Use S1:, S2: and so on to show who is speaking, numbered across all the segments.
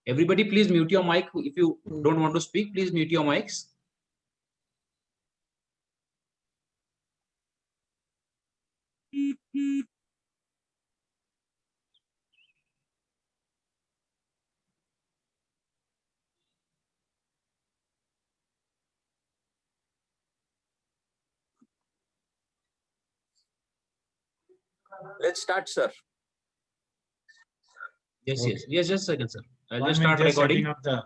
S1: Everybody, please mute your mic. If you don't want to speak, please mute your mics.
S2: Let's start, sir.
S1: Yes,
S3: Okay.
S1: yes, just a second, sir. I'll just
S3: One minute,
S1: start recording.
S3: setting up the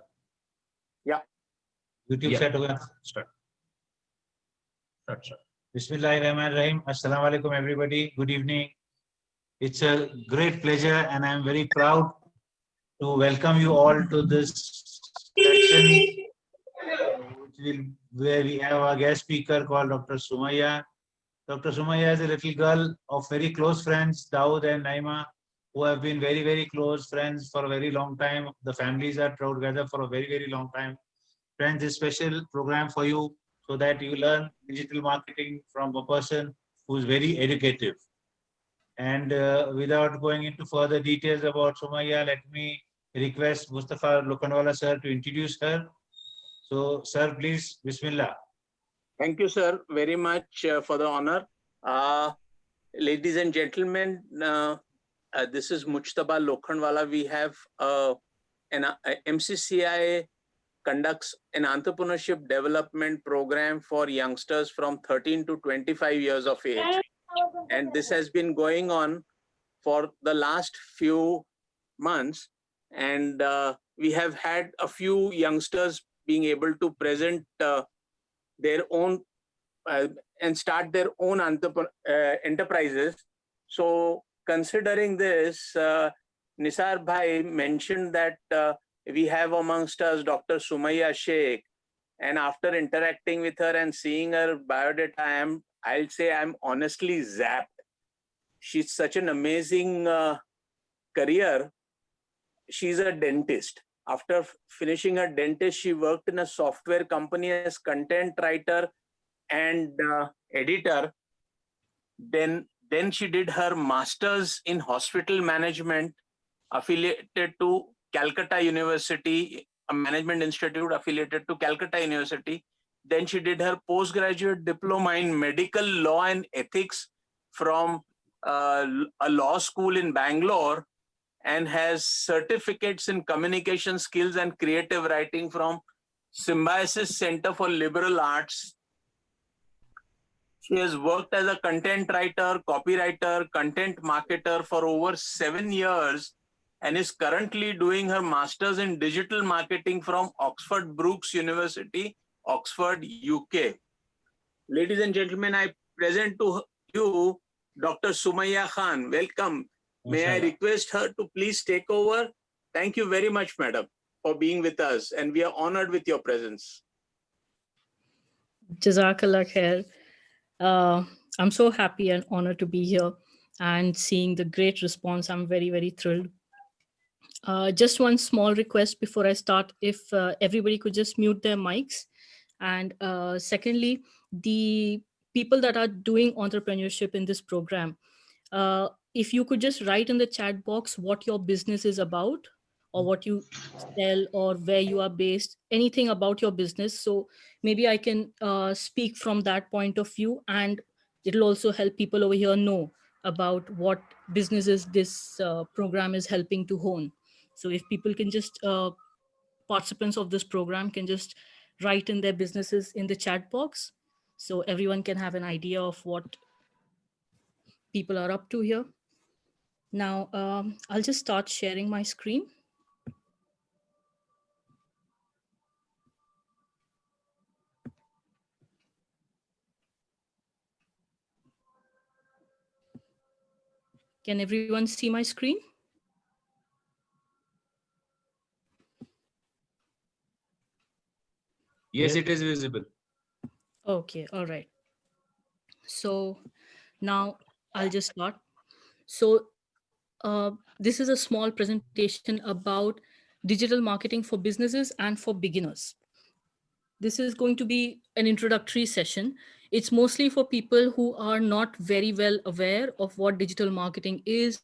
S3: YouTube
S1: Yeah.
S3: set. Start. Bismillahirrahmanirrahim. Assalamu alaikum, everybody. Good evening. It's a great pleasure, and I'm very proud to welcome you all to this session, where we have a guest speaker called Dr. Sumaiya. Dr. Sumaiya is a little girl of very close friends, Dawood and Naima, who have been very, very close friends for a very long time. The families are together for a very, very long time. Friends, this special program for you so that you learn digital marketing from a person who is very educative. And without going into further details about Sumaiya, let me request Mustafa Lokanwala sir to introduce her. So, sir, please, Bismillah.
S2: Thank you, sir, very much for the honor. Ladies and gentlemen, this is Mujtaba Lokhandwala. We have MCCI conducts an entrepreneurship development program for youngsters from 13 to 25 years of age. And this has been going on for the last few months. And we have had a few youngsters being able to present their own and start their own enterprises. So considering this, Nisar Bhai mentioned that we have amongst us Dr. Sumaiya Shaikh, and after interacting with her and seeing her biodata, I'll say I'm honestly zapped. She's such an amazing career. She's a dentist. After finishing her dentist, she worked in a software company as content writer and editor. Then she did her master's in hospital management, affiliated to Calcutta University, a management institute affiliated to Calcutta University. Then she did her postgraduate diploma in medical law and ethics from a law school in Bangalore, and has certificates in communication skills and creative writing from Symbiosis Center for Liberal Arts. She has worked as a content writer, copywriter, content marketer for over 7 years, and is currently doing her master's in digital marketing from Oxford Brookes University, Oxford, UK. Ladies and gentlemen, I present to you Dr. Sumaiya Khan. Welcome. May I request her to please take over? Thank you very much, madam, for being with us, and we are honored with your presence.
S4: Jazakallah khair. I'm so happy and honored to be here and seeing the great response. I'm very, very thrilled. Just one small request before I start, if everybody could just mute their mics. And secondly, the people that are doing entrepreneurship in this program, if you could just write in the chat box what your business is about, or what you sell, or where you are based, anything about your business. So maybe I can speak from that point of view, and it'll also help people over here know about what businesses this program is helping to hone. So if people can just, participants of this program can just write in their businesses in the chat box, so everyone can have an idea of what people are up to here. Now, I'll just start sharing my screen. Can everyone see my screen?
S1: Yes, it is visible.
S4: Okay, all right. So now I'll just start. So this is a small presentation about digital marketing for businesses and for beginners. This is going to be an introductory session. It's mostly for people who are not very well aware of what digital marketing is,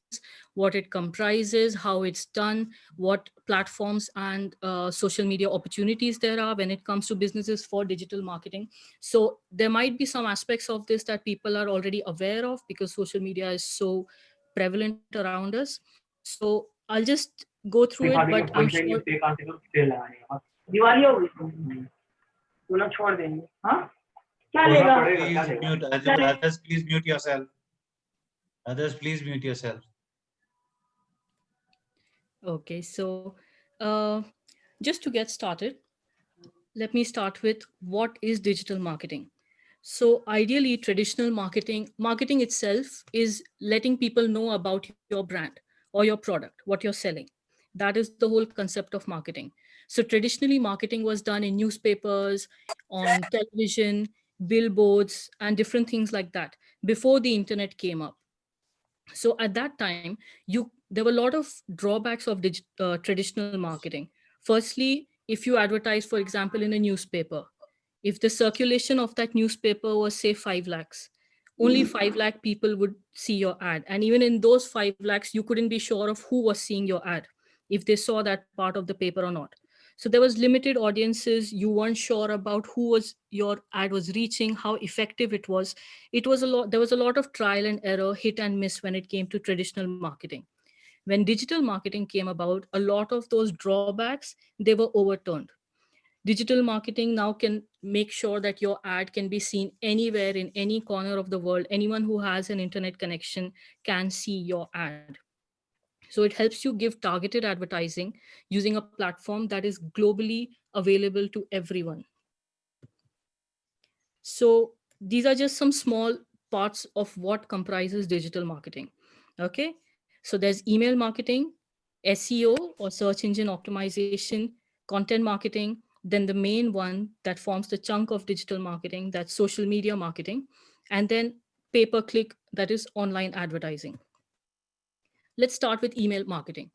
S4: what it comprises, how it's done, what platforms and social media opportunities there are when it comes to businesses for digital marketing. So there might be some aspects of this that people are already aware of because social media is so prevalent around us. So I'll just go through it, but I'm sure.
S5: Diwali हो गई वो लोग छोड़ देंगे हाँ क्या
S3: Please
S5: लेगा
S3: mute. Others, please mute yourself. Others, please mute yourself.
S4: Okay, so uh, just to get started, let me start with what is digital marketing. So ideally, traditional marketing itself is letting people know about your brand or your product, what you're selling. That is the whole concept of marketing. So traditionally, marketing was done in newspapers, on television, billboards, and different things like that before the internet came up. So at that time, there were a lot of drawbacks of traditional marketing. Firstly, if you advertise, for example, in a newspaper, if the circulation of that newspaper was say 5 lakhs, only 5 lakh people would see your ad, and even in those 5 lakhs you couldn't be sure of who was seeing your ad, if they saw that part of the paper or not. So there was limited audiences, you weren't sure about who was your ad was reaching, how effective it was. It was a lot There was a lot of trial and error, hit and miss when it came to traditional marketing. When digital marketing came about, a lot of those drawbacks, they were overturned. Digital marketing now can make sure that your ad can be seen anywhere in any corner of the world. Anyone who has an internet connection can see your ad. So it helps you give targeted advertising using a platform that is globally available to everyone. So these are just some small parts of what comprises digital marketing. Okay. So there's email marketing, SEO or search engine optimization, content marketing, then the main one that forms the chunk of digital marketing, that's social media marketing, and then pay per click, that is online advertising. Let's start with email marketing.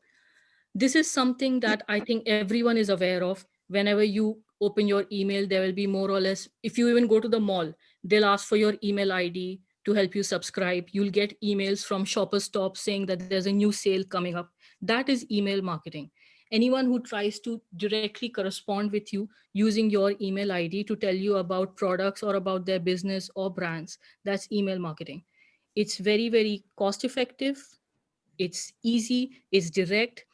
S4: This is something that I think everyone is aware of. Whenever you open your email, there will be more or less, if you even go to the mall, they'll ask for your email ID to help you subscribe. You'll get emails from Shoppers Stop saying that there's a new sale coming up. That is email marketing. Anyone who tries to directly correspond with you using your email ID to tell you about products or about their business or brands, that's email marketing. It's very, very cost effective, it's easy, it's direct,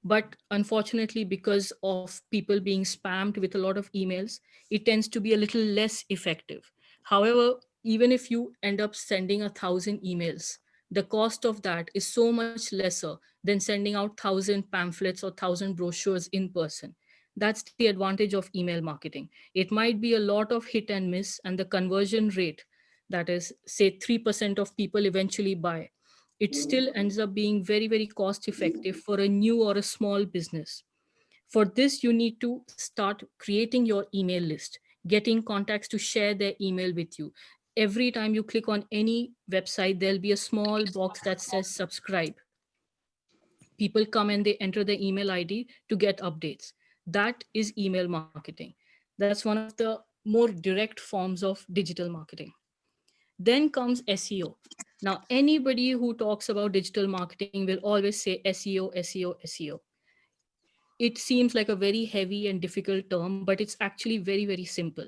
S4: but unfortunately, because of people being spammed with a lot of emails, it tends to be a little less effective. However, even if you end up sending 1,000 emails, the cost of that is so much lesser than sending out 1,000 pamphlets or 1,000 brochures in person. That's the advantage of email marketing. It might be a lot of hit and miss, and the conversion rate, that is, say 3% of people eventually buy, it still ends up being very, very cost effective for a new or a small business. For this, you need to start creating your email list, getting contacts to share their email with you. Every time you click on any website, there'll be a small box that says subscribe. People come and they enter their email ID to get updates. That is email marketing. That's one of the more direct forms of digital marketing. Then comes SEO. Now, anybody who talks about digital marketing will always say SEO, SEO, SEO. It seems like a very heavy and difficult term, but it's actually very, very simple.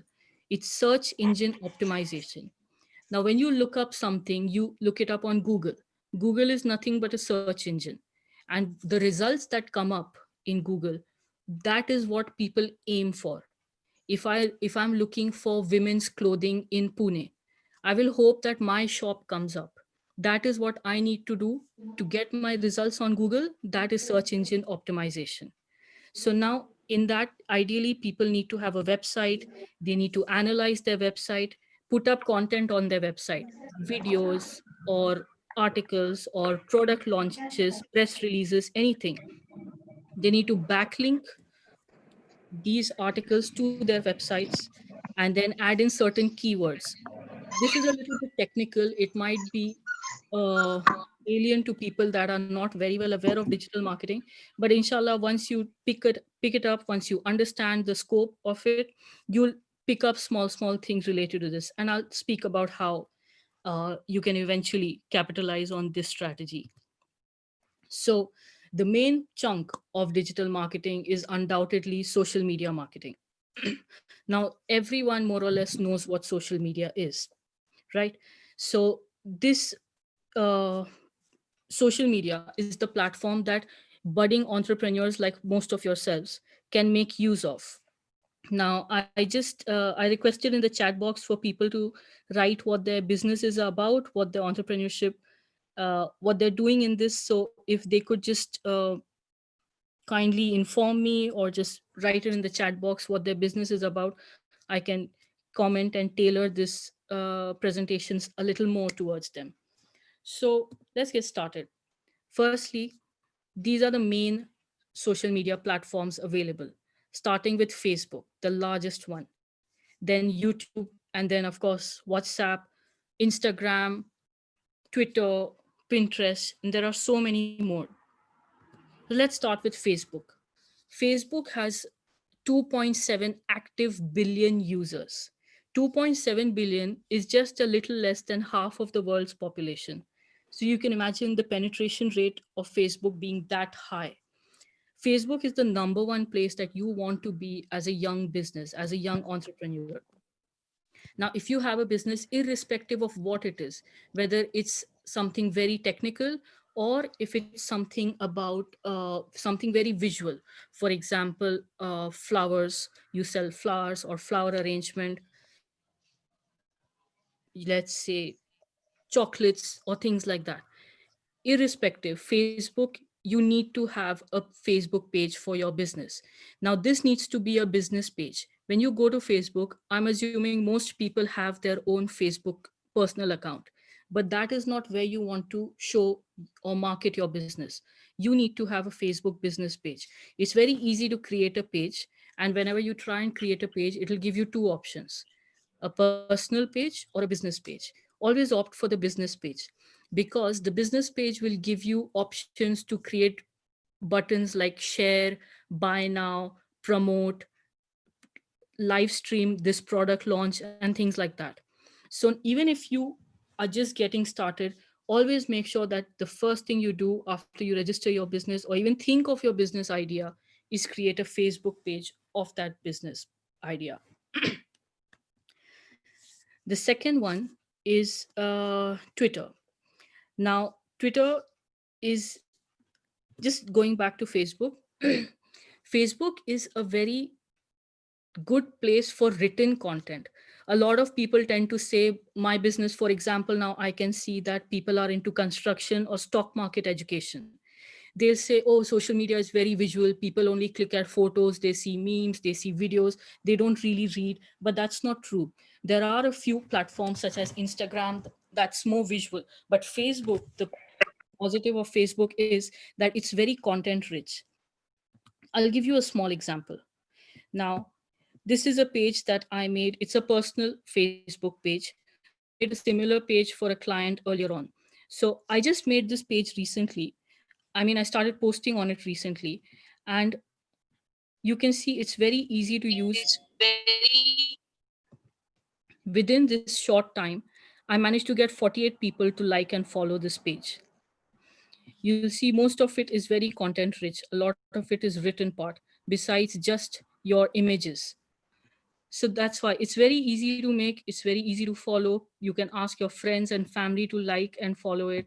S4: It's search engine optimization. Now, when you look up something, you look it up on Google. Google is nothing but a search engine. And the results that come up in Google, that is what people aim for. If I'm looking for women's clothing in Pune, I will hope that my shop comes up. That is what I need to do to get my results on Google. That is search engine optimization. So now in that, ideally people need to have a website. They need to analyze their website, put up content on their website, videos or articles or product launches, press releases, anything. They need to backlink these articles to their websites and then add in certain keywords. This is a little bit technical. It might be uh, alien to people that are not very well aware of digital marketing. But inshallah, once you pick it up, once you understand the scope of it, you'll pick up small things related to this, and I'll speak about how you can eventually capitalize on this strategy. So the main chunk of digital marketing is undoubtedly social media marketing. Now, everyone more or less knows what social media is, right? So this uh, social media is the platform that budding entrepreneurs like most of yourselves can make use of. Now, I requested in the chat box for people to write what their business is about, what their entrepreneurship, what they're doing in this. So if they could just kindly inform me or just write it in the chat box what their business is about, I can comment and tailor this presentations a little more towards them. So let's get started. Firstly, these are the main social media platforms available, starting with Facebook, the largest one, then YouTube, and then, of course, WhatsApp, Instagram, Twitter, Pinterest, and there are so many more. So let's start with Facebook. Facebook has 2.7 active billion users. 2.7 billion is just a little less than half of the world's population. So you can imagine the penetration rate of Facebook being that high. Facebook is the number one place that you want to be as a young business, as a young entrepreneur. Now, if you have a business, irrespective of what it is, whether it's something very technical or if it's something about something very visual, for example, flowers, you sell flowers or flower arrangement, let's say chocolates or things like that. Irrespective, Facebook, you need to have a Facebook page for your business. Now, this needs to be a business page. When you go to Facebook, I'm assuming most people have their own Facebook personal account, but that is not where you want to show or market your business. You need to have a Facebook business page. It's very easy to create a page, and whenever you try and create a page, it'll give you two options: a personal page or a business page. Always opt for the business page, because the business page will give you options to create buttons like share, buy now, promote, live stream this product launch, and things like that. So even if you are just getting started, always make sure that the first thing you do after you register your business or even think of your business idea is create a Facebook page of that business idea. The second one is Twitter. Now, Twitter is, just going back to Facebook, Facebook is a very good place for written content. A lot of people tend to say, my business, for example, now I can see that people are into construction or stock market education. They'll say, oh, social media is very visual. People only click at photos, they see memes, they see videos, they don't really read. But that's not true. There are a few platforms such as Instagram that's more visual. But Facebook, the positive of Facebook is that it's very content rich. I'll give you a small example. Now, this is a page that I made. It's a personal Facebook page. I made a similar page for a client earlier on. So I just made this page recently. I mean, I started posting on it recently, and you can see it's very easy to use. Within this short time, I managed to get 48 people to like and follow this page. You'll see most of it is very content rich. A lot of it is written part, besides just your images. So that's why it's very easy to make, it's very easy to follow. You can ask your friends and family to like and follow it.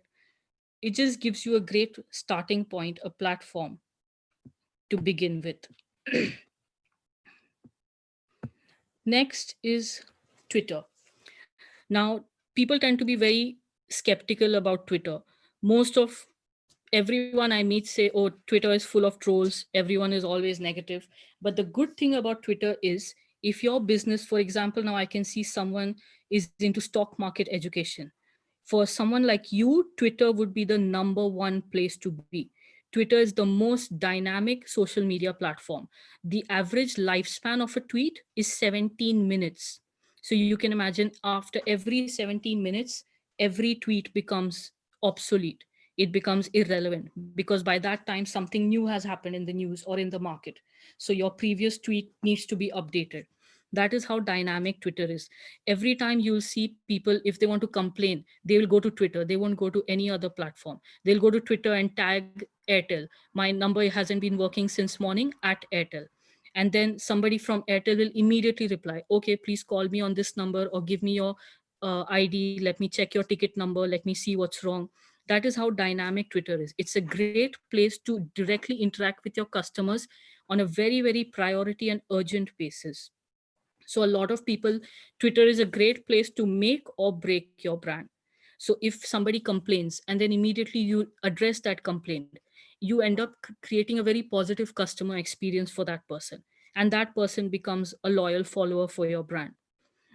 S4: It just gives you a great starting point, a platform to begin with. Next is Twitter. Now, people tend to be very skeptical about Twitter. Most of everyone I meet say, oh, Twitter is full of trolls. Everyone is always negative. But the good thing about Twitter is, if your business, for example, now I can see someone is into stock market education. For someone like you, Twitter would be the number one place to be. Twitter is the most dynamic social media platform. The average lifespan of a tweet is 17 minutes. So you can imagine, after every 17 minutes, every tweet becomes obsolete. It becomes irrelevant, because by that time something new has happened in the news or in the market. So your previous tweet needs to be updated. That is how dynamic Twitter is. Every time you'll see people, if they want to complain, they will go to Twitter. They won't go to any other platform. They'll go to Twitter and tag Airtel. My number hasn't been working since morning at Airtel. And then somebody from Airtel will immediately reply, okay, please call me on this number or give me your ID. Let me check your ticket number. Let me see what's wrong. That is how dynamic Twitter is. It's a great place to directly interact with your customers on a very, very priority and urgent basis. So a lot of people, Twitter is a great place to make or break your brand. So if somebody complains and then immediately you address that complaint, you end up creating a very positive customer experience for that person. And that person becomes a loyal follower for your brand.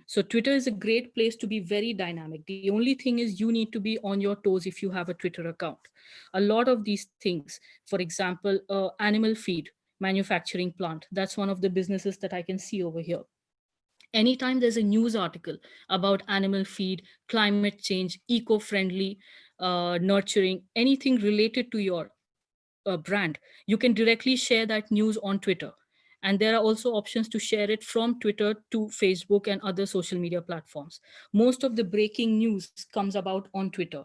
S4: So Twitter is a great place to be very dynamic. The only thing is you need to be on your toes if you have a Twitter account. A lot of these things, for example, animal feed manufacturing plant, that's one of the businesses that I can see over here. Anytime there's a news article about animal feed, climate change, eco-friendly nurturing, anything related to your brand, you can directly share that news on Twitter. And there are also options to share it from Twitter to Facebook and other social media platforms. Most of the breaking news comes about on Twitter.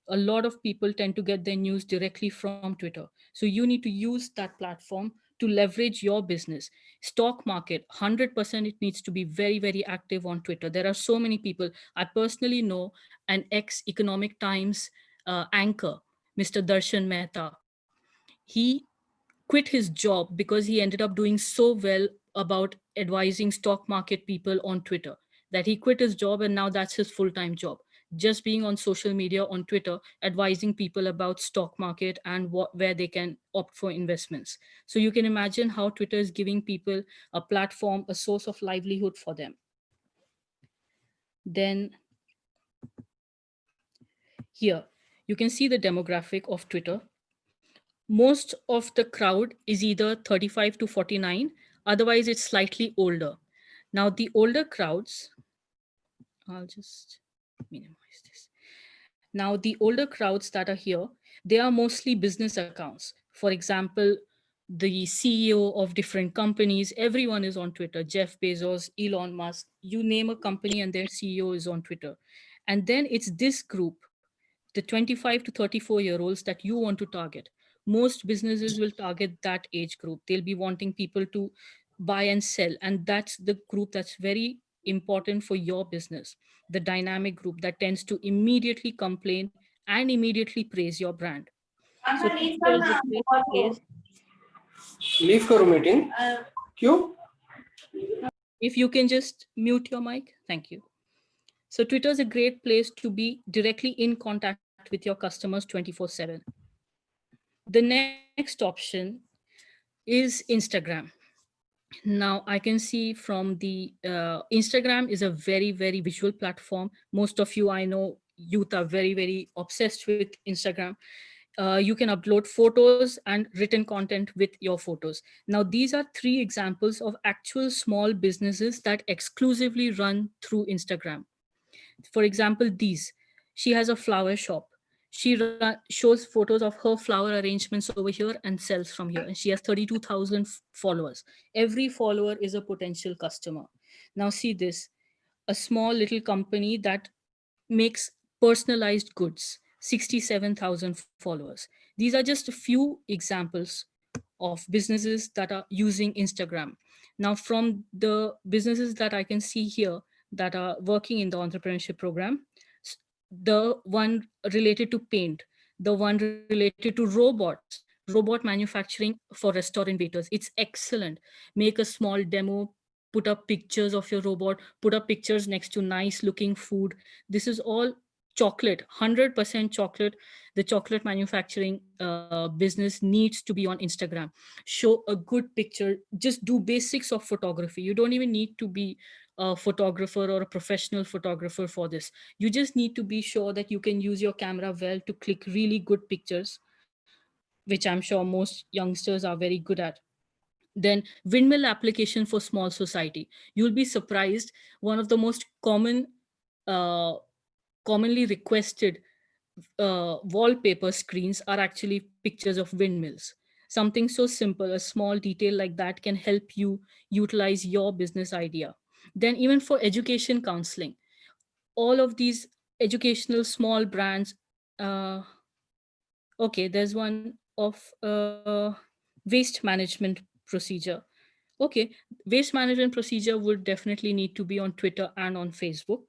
S4: A lot of people tend to get their news directly from Twitter. So you need to use that platform to leverage your business. Stock market, 100% it needs to be very, very active on Twitter. There are so many people. I personally know an ex-Economic Times anchor, Mr. Darshan Mehta. He quit his job because he ended up doing so well about advising stock market people on Twitter that he quit his job and now that's his full-time job. Just being on social media on Twitter, advising people about stock market and where they can opt for investments. So you can imagine how Twitter is giving people a platform, a source of livelihood for them. Then here, you can see the demographic of Twitter. Most of the crowd is either 35 to 49, otherwise it's slightly older. Now the older crowds, I'll just minimize this. Now the older crowds that are here, they are mostly business accounts. For example, the CEO of different companies, everyone is on Twitter. Jeff Bezos, Elon Musk, you name a company and their CEO is on Twitter. And then it's this group, the 25 to 34-year-olds that you want to target. Most businesses will target that age group. They'll be wanting people to buy and sell. And that's the group that's very important for your business, the dynamic group that tends to immediately complain and immediately praise your brand. So Twitter is a great place.
S6: Leave करो meeting क्यों
S4: If you can just mute your mic, thank you. So Twitter is a great place to be directly in contact with your customers 24/7. The next option is Instagram. Now I can see from the Instagram is a very, very visual platform. Most of you, I know, youth are very, very obsessed with Instagram. You can upload photos and written content with your photos. Now, these are three examples of actual small businesses that exclusively run through Instagram. For example, these. She has a flower shop. She shows photos of her flower arrangements over here and sells from here. And she has 32,000 followers. Every follower is a potential customer. Now see this, a small little company that makes personalized goods, 67,000 followers. These are just a few examples of businesses that are using Instagram. Now, from the businesses that I can see here that are working in the entrepreneurship program, the one related to paint, the one related to robots, robot manufacturing for restaurant waiters. It's excellent. Make a small demo, put up pictures of your robot, put up pictures next to nice looking food. This is all chocolate, 100% chocolate. The chocolate manufacturing business needs to be on Instagram. Show a good picture, just do basics of photography. You don't even need to be a photographer or a professional photographer for this. You just need to be sure that you can use your camera well to click really good pictures, which I'm sure most youngsters are very good at. Then windmill application for small society. You'll be surprised. One of the most uh, commonly requested wallpaper screens are actually pictures of windmills. Something so simple, a small detail like that can help you utilize your business idea. Then even for education counseling, all of these educational small brands, uh, okay, there's one of waste management procedure. Okay, waste management procedure would definitely need to be on Twitter and on Facebook.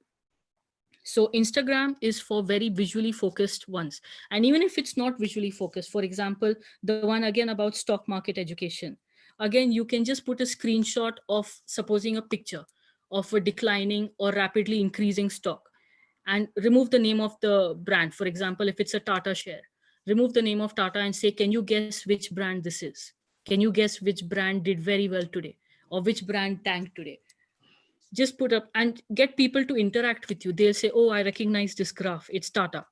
S4: So Instagram is for very visually focused ones. And even if it's not visually focused, for example, the one again about stock market education, again, you can just put a screenshot of supposing a picture of a declining or rapidly increasing stock and remove the name of the brand. For example, if it's a Tata share, remove the name of Tata and say, can you guess which brand this is? Can you guess which brand did very well today or which brand tanked today? Just put up and get people to interact with you. They'll say, oh, I recognize this graph, it's Tata.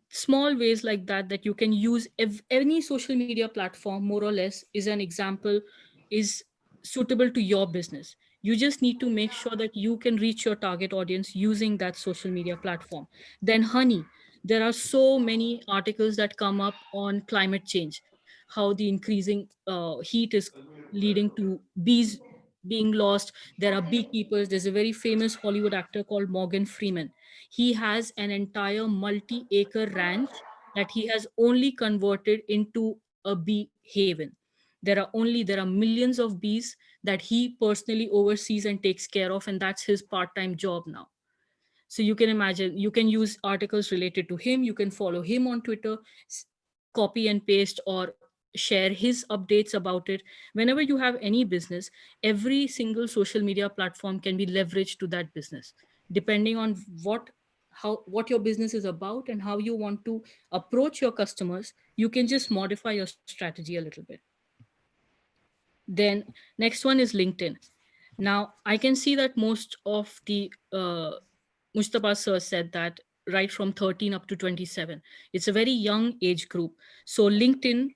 S4: Small ways like that that you can use. Any social media platform more or less is an example, is suitable to your business. You just need to make sure that you can reach your target audience using that social media platform. Then honey, there are so many articles that come up on climate change, how the increasing heat is leading to bees being lost. There are beekeepers. There's a very famous Hollywood actor called Morgan Freeman. He has an entire multi-acre ranch that he has only converted into a bee haven. There are millions of bees that he personally oversees and takes care of, and that's his part-time job now. So you can imagine, you can use articles related to him, you can follow him on Twitter, copy and paste or share his updates about it. Whenever you have any business, every single social media platform can be leveraged to that business, depending on what your business is about and how you want to approach your customers. You can just modify your strategy a little bit. Then next one is LinkedIn. Now I can see that most of the Mustafa sir said that right from 13 up to 27, it's a very young age group. So LinkedIn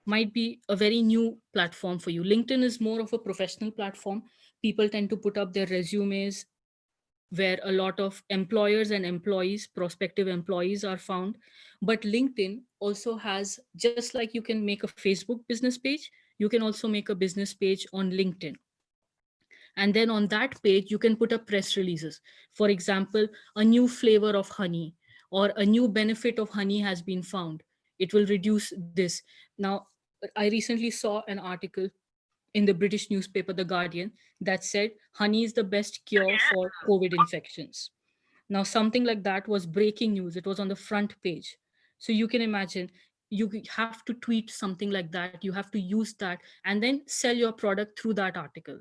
S4: might be a very new platform for you. LinkedIn is more of a professional platform. People tend to put up their resumes where a lot of employers and employees, prospective employees, are found. But LinkedIn also has, just like you can make a Facebook business page, you can also make a business page on LinkedIn. And then on that page, you can put up press releases. For example, a new flavor of honey or a new benefit of honey has been found. It will reduce this. Now, I recently saw an article in the British newspaper, The Guardian, that said honey is the best cure for COVID infections. Now, something like that was breaking news. It was on the front page. So you can imagine, you have to tweet something like that. You have to use that and then sell your product through that article.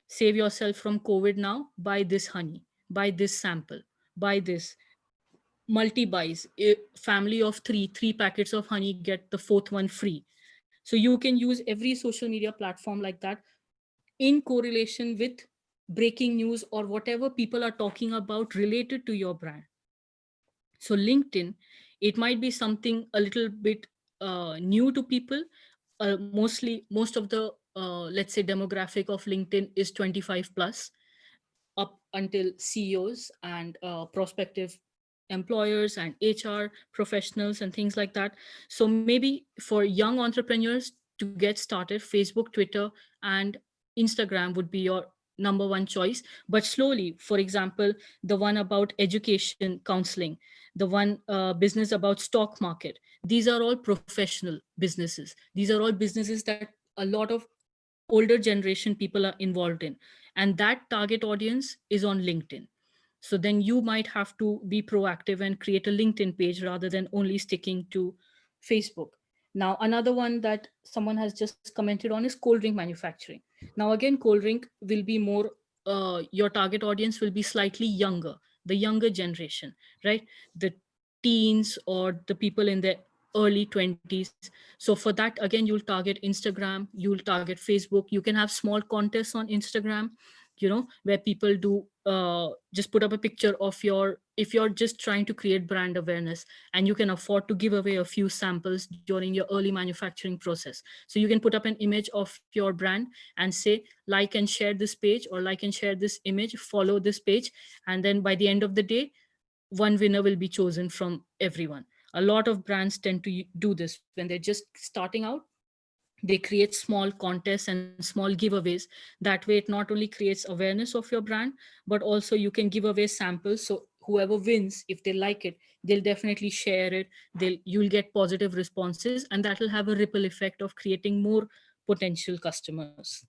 S4: Save yourself from COVID now, buy this honey, buy this sample, buy this. Multi buys, a family of three packets of honey, get the fourth one free. So you can use every social media platform like that in correlation with breaking news or whatever people are talking about related to your brand. So LinkedIn, it might be something a little bit new to people. Most of the let's say demographic of LinkedIn is 25 plus, up until CEOs and prospective employers and HR professionals and things like that. So maybe for young entrepreneurs to get started, Facebook, Twitter, and Instagram would be your number one choice. But slowly, for example, the one about education counseling, the one business about stock market, these are all professional businesses. These are all businesses that a lot of older generation people are involved in, and that target audience is on LinkedIn. So then you might have to be proactive and create a LinkedIn page rather than only sticking to Facebook. Now another one that someone has just commented on is cold drink manufacturing. Now again, cold drink will be more, your target audience will be slightly younger, the younger generation, right? The teens or the people in their early 20s. So for that, again, you'll target Instagram, you'll target Facebook. You can have small contests on Instagram, where people do just put up a picture of your, if you're just trying to create brand awareness and you can afford to give away a few samples during your early manufacturing process. So you can put up an image of your brand and say, like and share this page, or like and share this image, follow this page. And then by the end of the day, one winner will be chosen from everyone. A lot of brands tend to do this when they're just starting out. They create small contests and small giveaways. That way it not only creates awareness of your brand, but also you can give away samples, so whoever wins, if they like it, they'll definitely share it. You'll get positive responses, and that will have a ripple effect of creating more potential customers.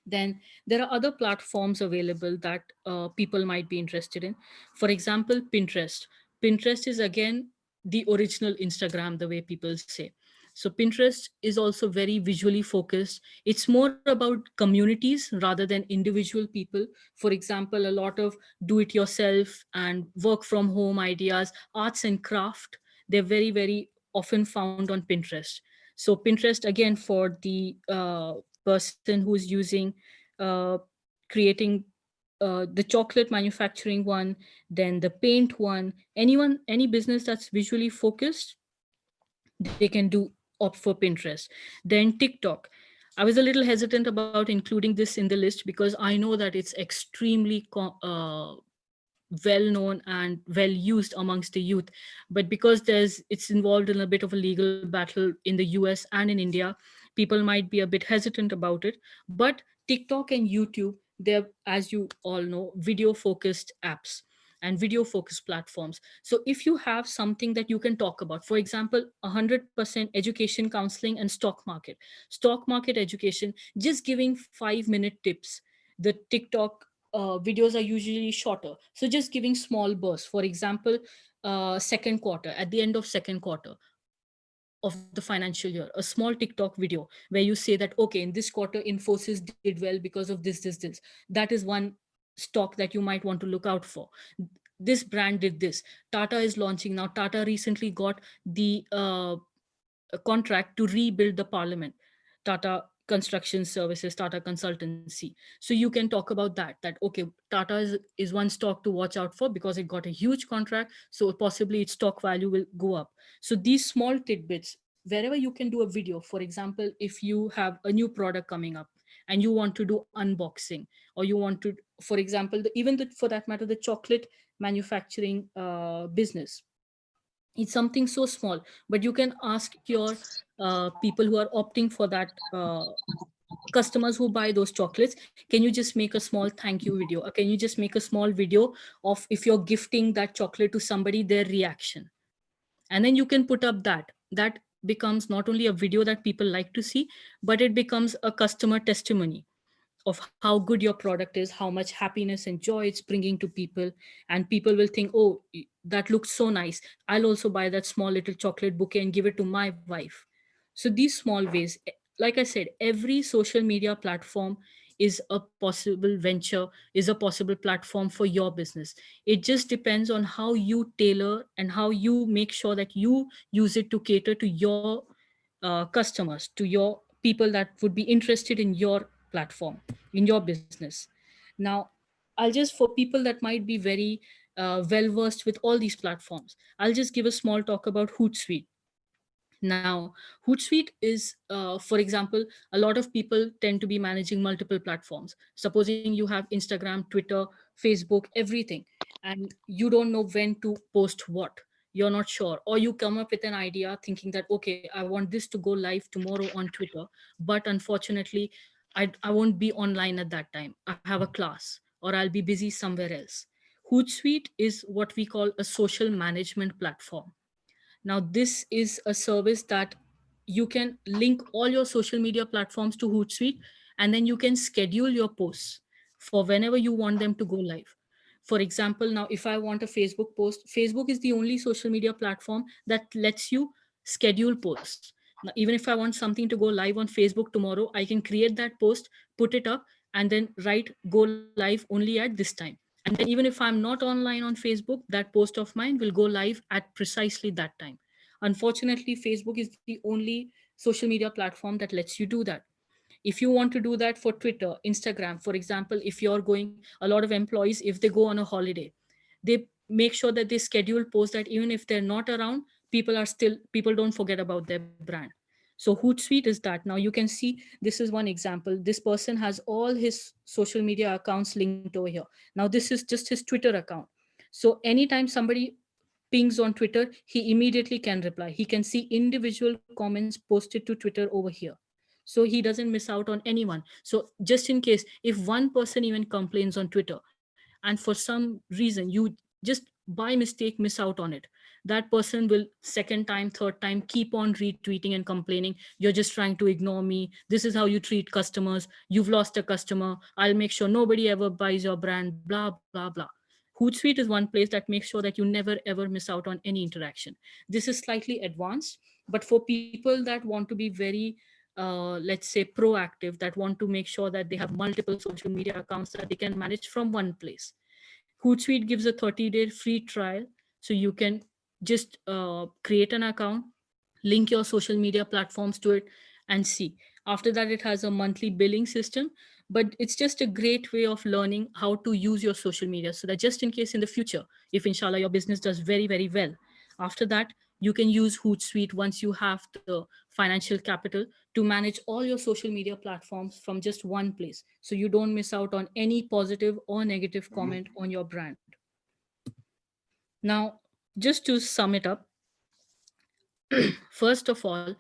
S4: Then there are other platforms available that people might be interested in. For example, Pinterest. Pinterest is again the original Instagram, the way people say. So Pinterest is also very visually focused. It's more about communities rather than individual people. For example, a lot of do it yourself and work from home ideas, arts and craft, they're very, very often found on Pinterest. So Pinterest, again, for the person who's using uh, creating the chocolate manufacturing one, then the paint one, any business that's visually focused, they can do opt for Pinterest. Then TikTok. I was a little hesitant about including this in the list because I know that it's extremely well known and well used amongst the youth, but because it's involved in a bit of a legal battle in the US and in India, people might be a bit hesitant about it. But TikTok and YouTube, they're, as you all know, video focused apps and video focused platforms. So if you have something that you can talk about, for example, 100% education, counseling, and stock market education, just giving 5-minute tips. The TikTok videos are usually shorter. So just giving small bursts. For example, second quarter, at the end of second quarter of the financial year, a small TikTok video where you say that, okay, in this quarter, Infosys did well because of this. That is one stock that you might want to look out for. This brand did this. Tata is launching now. Tata recently got the a contract to rebuild the parliament. Tata Construction Services, Tata Consultancy. So you can talk about that okay, Tata is one stock to watch out for because it got a huge contract, so possibly its stock value will go up. So these small tidbits, wherever you can do a video, for example, if you have a new product coming up and you want to do unboxing, or you want to, for example, for that matter, the chocolate manufacturing business, it's something so small, but you can ask your people who are opting for that, customers who buy those chocolates, can you just make a small thank you video, or can you just make a small video of, if you're gifting that chocolate to somebody, their reaction. And then you can put up that becomes not only a video that people like to see, but it becomes a customer testimony of how good your product is, how much happiness and joy it's bringing to people. And people will think, oh, that looks so nice. I'll also buy that small little chocolate bouquet and give it to my wife. So these small ways, like I said, every social media platform is a possible venture, is a possible platform for your business. It just depends on how you tailor and how you make sure that you use it to cater to your customers, to your people that would be interested in your platform, in your business. Now, I'll just, for people that might be very well versed with all these platforms, I'll just give a small talk about Hootsuite. Now, Hootsuite is, for example, a lot of people tend to be managing multiple platforms. Supposing you have Instagram, Twitter, Facebook, everything, and you don't know when to post what. You're not sure, or you come up with an idea thinking that, okay, I want this to go live tomorrow on Twitter, but unfortunately, I won't be online at that time. I have a class, or I'll be busy somewhere else. Hootsuite is what we call a social management platform. Now, this is a service that you can link all your social media platforms to Hootsuite, and then you can schedule your posts for whenever you want them to go live. For example, now if I want a Facebook post, Facebook is the only social media platform that lets you schedule posts. Now, even if I want something to go live on Facebook tomorrow, I can create that post, put it up, and then write go live only at this time. And then even if I'm not online on Facebook, that post of mine will go live at precisely that time. Unfortunately, Facebook is the only social media platform that lets you do that. If you want to do that for Twitter, Instagram, for example, if you're going, a lot of employees, if they go on a holiday, they make sure that they schedule posts that even if they're not around, people don't forget about their brand. So Hootsuite is that. Now you can see, this is one example. This person has all his social media accounts linked over here. Now this is just his Twitter account. So anytime somebody pings on Twitter, he immediately can reply. He can see individual comments posted to Twitter over here. so he doesn't miss out on anyone. So just in case if one person even complains on Twitter, and for some reason you just by mistake miss out on it, that person will second time, third time keep on retweeting and complaining, you're just trying to ignore me, this is how you treat customers, you've lost a customer, I'll make sure nobody ever buys your brand, blah blah blah. Hootsuite is one place that makes sure that you never ever miss out on any interaction. This is slightly advanced, but for people that want to be very let's say proactive, that want to make sure that they have multiple social media accounts that they can manage from one place, Hootsuite gives a 30-day free trial. So you can just create an account, link your social media platforms to it, and see. After that, it has a monthly billing system, but it's just a great way of learning how to use your social media, so that just in case in the future, if inshallah your business does very, very well, after that, you can use Hootsuite once you have the financial capital to manage all your social media platforms from just one place. So you don't miss out on any positive or negative comment on your brand. Now, just to sum it up, first of all,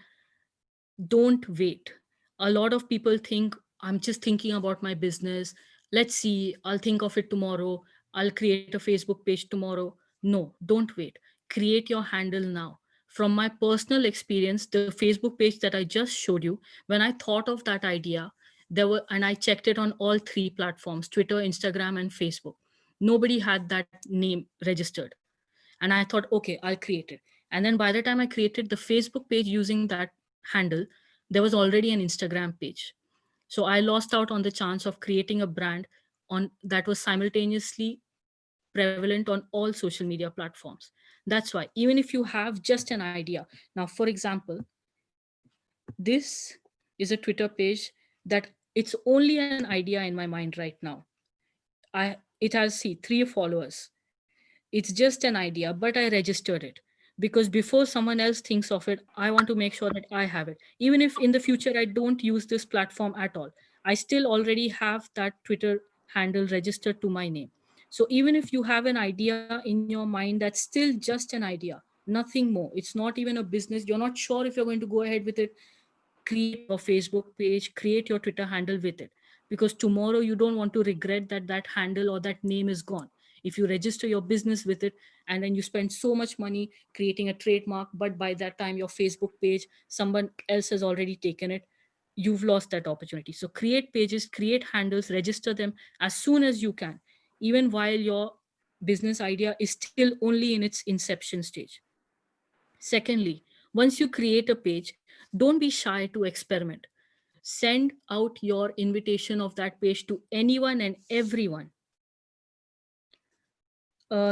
S4: don't wait. A lot of people think, I'm just thinking about my business. Let's see, I'll think of it tomorrow. I'll create a Facebook page tomorrow. No, don't wait. Create your handle now. From my personal experience, the Facebook page that I just showed you, when I thought of that idea, and I checked it on all three platforms, Twitter, Instagram, and Facebook. Nobody had that name registered. And I thought, okay, I'll create it. And then by the time I created the Facebook page using that handle, there was already an Instagram page. So I lost out on the chance of creating a brand on that was simultaneously prevalent on all social media platforms. That's why, even if you have just an idea, now, for example, this is a Twitter page that it's only an idea in my mind right now. It has, see, 3 followers. It's just an idea, but I registered it because before someone else thinks of it, I want to make sure that I have it. Even if in the future I don't use this platform at all, I still already have that Twitter handle registered to my name. So even if you have an idea in your mind, that's still just an idea, nothing more. It's not even a business. You're not sure if you're going to go ahead with it. Create your Facebook page, create your Twitter handle with it, because tomorrow you don't want to regret that that handle or that name is gone. If you register your business with it and then you spend so much money creating a trademark, but by that time your Facebook page, someone else has already taken it, you've lost that opportunity. So create pages, create handles, register them as soon as you can, even while your business idea is still only in its inception stage. Secondly, once you create a page, don't be shy to experiment. Send out your invitation of that page to anyone and everyone.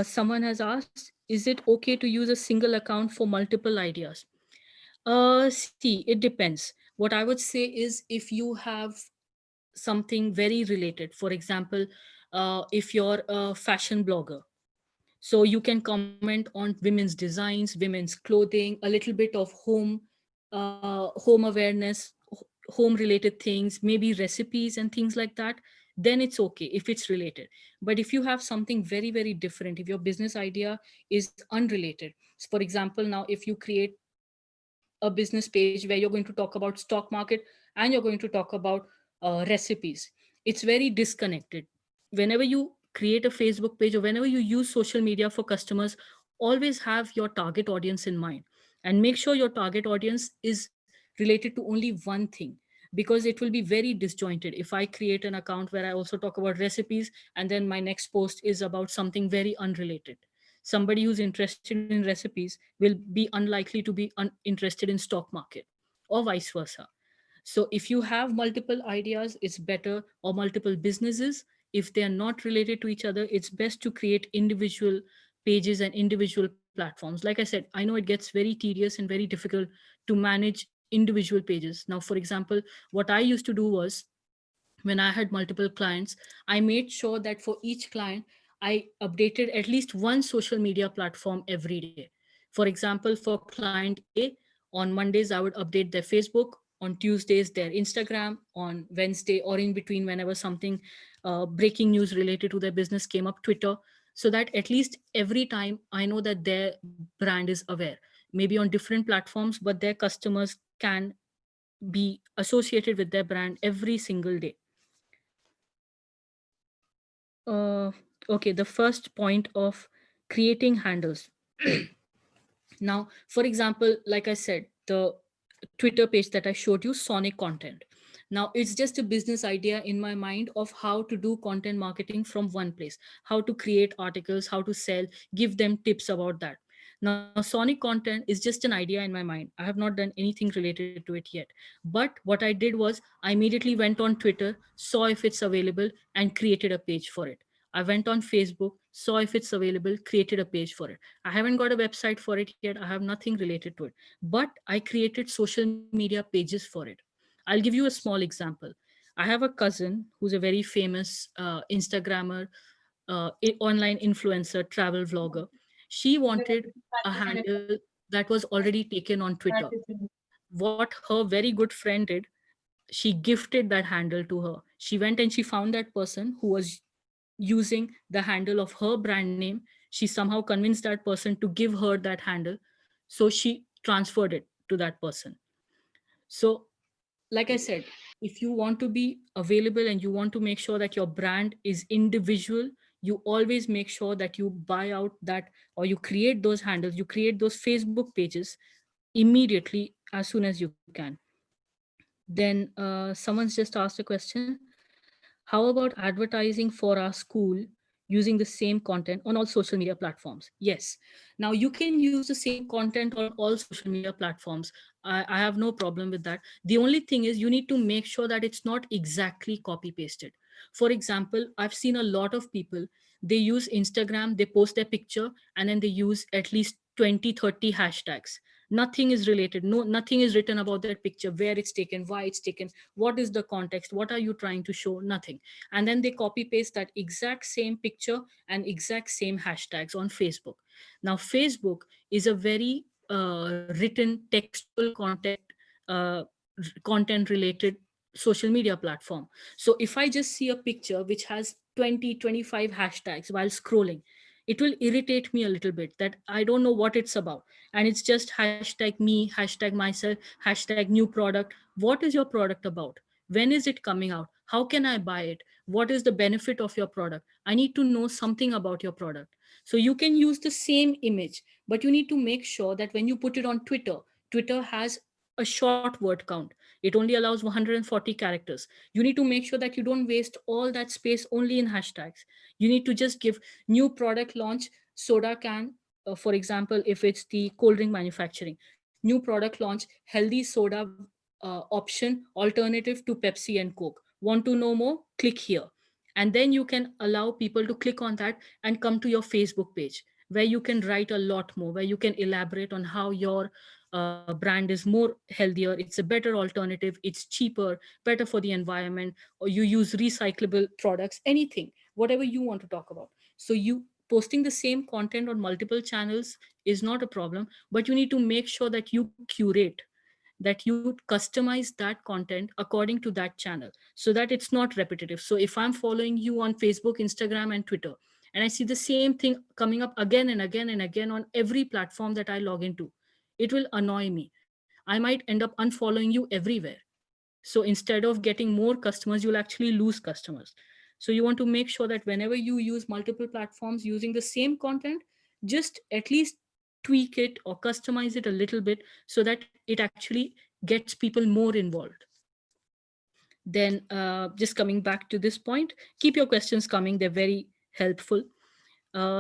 S4: Someone has asked, is it okay to use a single account for multiple ideas? See, it depends. What I would say is, if you have something very related, for example, if you're a fashion blogger, so you can comment on women's designs, women's clothing, a little bit of home awareness, home related things, maybe recipes and things like that, then it's okay if it's related. But if you have something very, very different, if your business idea is unrelated, for example, now if you create a business page where you're going to talk about stock market and you're going to talk about recipes, it's very disconnected. Whenever you create a Facebook page or whenever you use social media for customers, always have your target audience in mind, and make sure your target audience is related to only one thing, because it will be very disjointed if I create an account where I also talk about recipes and then my next post is about something very unrelated. Somebody who's interested in recipes will be unlikely to be interested in stock market, or vice versa. So if you have multiple ideas, it's better, or multiple businesses, if they are not related to each other, it's best to create individual pages and individual platforms. Like I said, I know it gets very tedious and very difficult to manage individual pages. Now, for example, what I used to do was, when I had multiple clients, I made sure that for each client, I updated at least one social media platform every day. For example, for client A, on Mondays, I would update their Facebook, on Tuesdays, their Instagram, on Wednesday, or in between, whenever something breaking news related to their business came up, Twitter, so that at least every time I know that their brand is aware, maybe on different platforms, but their customers can be associated with their brand every single day. uh, okay, the first point of creating handles. Now, for example, like I said, the Twitter page that I showed you, Sonic Content. Now, it's just a business idea in my mind of how to do content marketing from one place, how to create articles, how to sell, give them tips about that. Now, Sonic Content is just an idea in my mind. I have not done anything related to it yet. But what I did was I immediately went on Twitter, saw if it's available, and created a page for it. I went on Facebook, saw if it's available, created a page for it. I haven't got a website for it yet. I have nothing related to it. But I created social media pages for it. I'll give you a small example. I have a cousin who's a very famous Instagrammer, online influencer, travel vlogger. She wanted a handle that was already taken on Twitter. What her very good friend did, she gifted that handle to her. She went and she found that person who was using the handle of her brand name. She somehow convinced that person to give her that handle. So she transferred it to that person. So, like I said, if you want to be available and you want to make sure that your brand is individual, you always make sure that you buy out that, or you create those handles, you create those Facebook pages immediately as soon as you can. Then someone's just asked a question. How about advertising for our school using the same content on all social media platforms? Yes. Now you can use the same content on all social media platforms. I have no problem with that. The only thing is you need to make sure that it's not exactly copy pasted. For example, I've seen a lot of people, they use Instagram, they post their picture, and then they use at least 20, 30 hashtags. Nothing is related. No, nothing is written about that picture, where it's taken, why it's taken, what is the context, what are you trying to show, nothing. And then they copy paste that exact same picture and exact same hashtags on Facebook. Now Facebook is a very written textual uh, content related social media platform. So if I just see a picture which has 20, 25 hashtags while scrolling, it will irritate me a little bit, that I don't know what it's about. And it's just hashtag me, hashtag myself, hashtag new product. What is your product about? When is it coming out? How can I buy it? What is the benefit of your product? I need to know something about your product. So you can use the same image, but you need to make sure that when you put it on Twitter, Twitter has a short word count. It only allows 140 characters. You need to make sure that you don't waste all that space only in hashtags. You need to just give new product launch, soda can, for example, if it's the cold drink manufacturing, new product launch, healthy soda option, alternative to Pepsi and Coke. Want to know more? Click here. And then you can allow people to click on that and come to your Facebook page, where you can write a lot more, where you can elaborate on how your brand is more healthier, it's a better alternative, it's cheaper, better for the environment, or you use recyclable products, anything, whatever you want to talk about. So you posting the same content on multiple channels is not a problem, but you need to make sure that you curate, that you customize that content according to that channel, so that it's not repetitive. So if I'm following you on Facebook, Instagram, and Twitter, and I see the same thing coming up again and again and again on every platform that I log into, it will annoy me. I might end up unfollowing you everywhere. So instead of getting more customers, you'll actually lose customers. So you want to make sure that whenever you use multiple platforms using the same content, just at least tweak it or customize it a little bit, so that it actually gets people more involved. Then just coming back to this point, keep your questions coming, they're very helpful.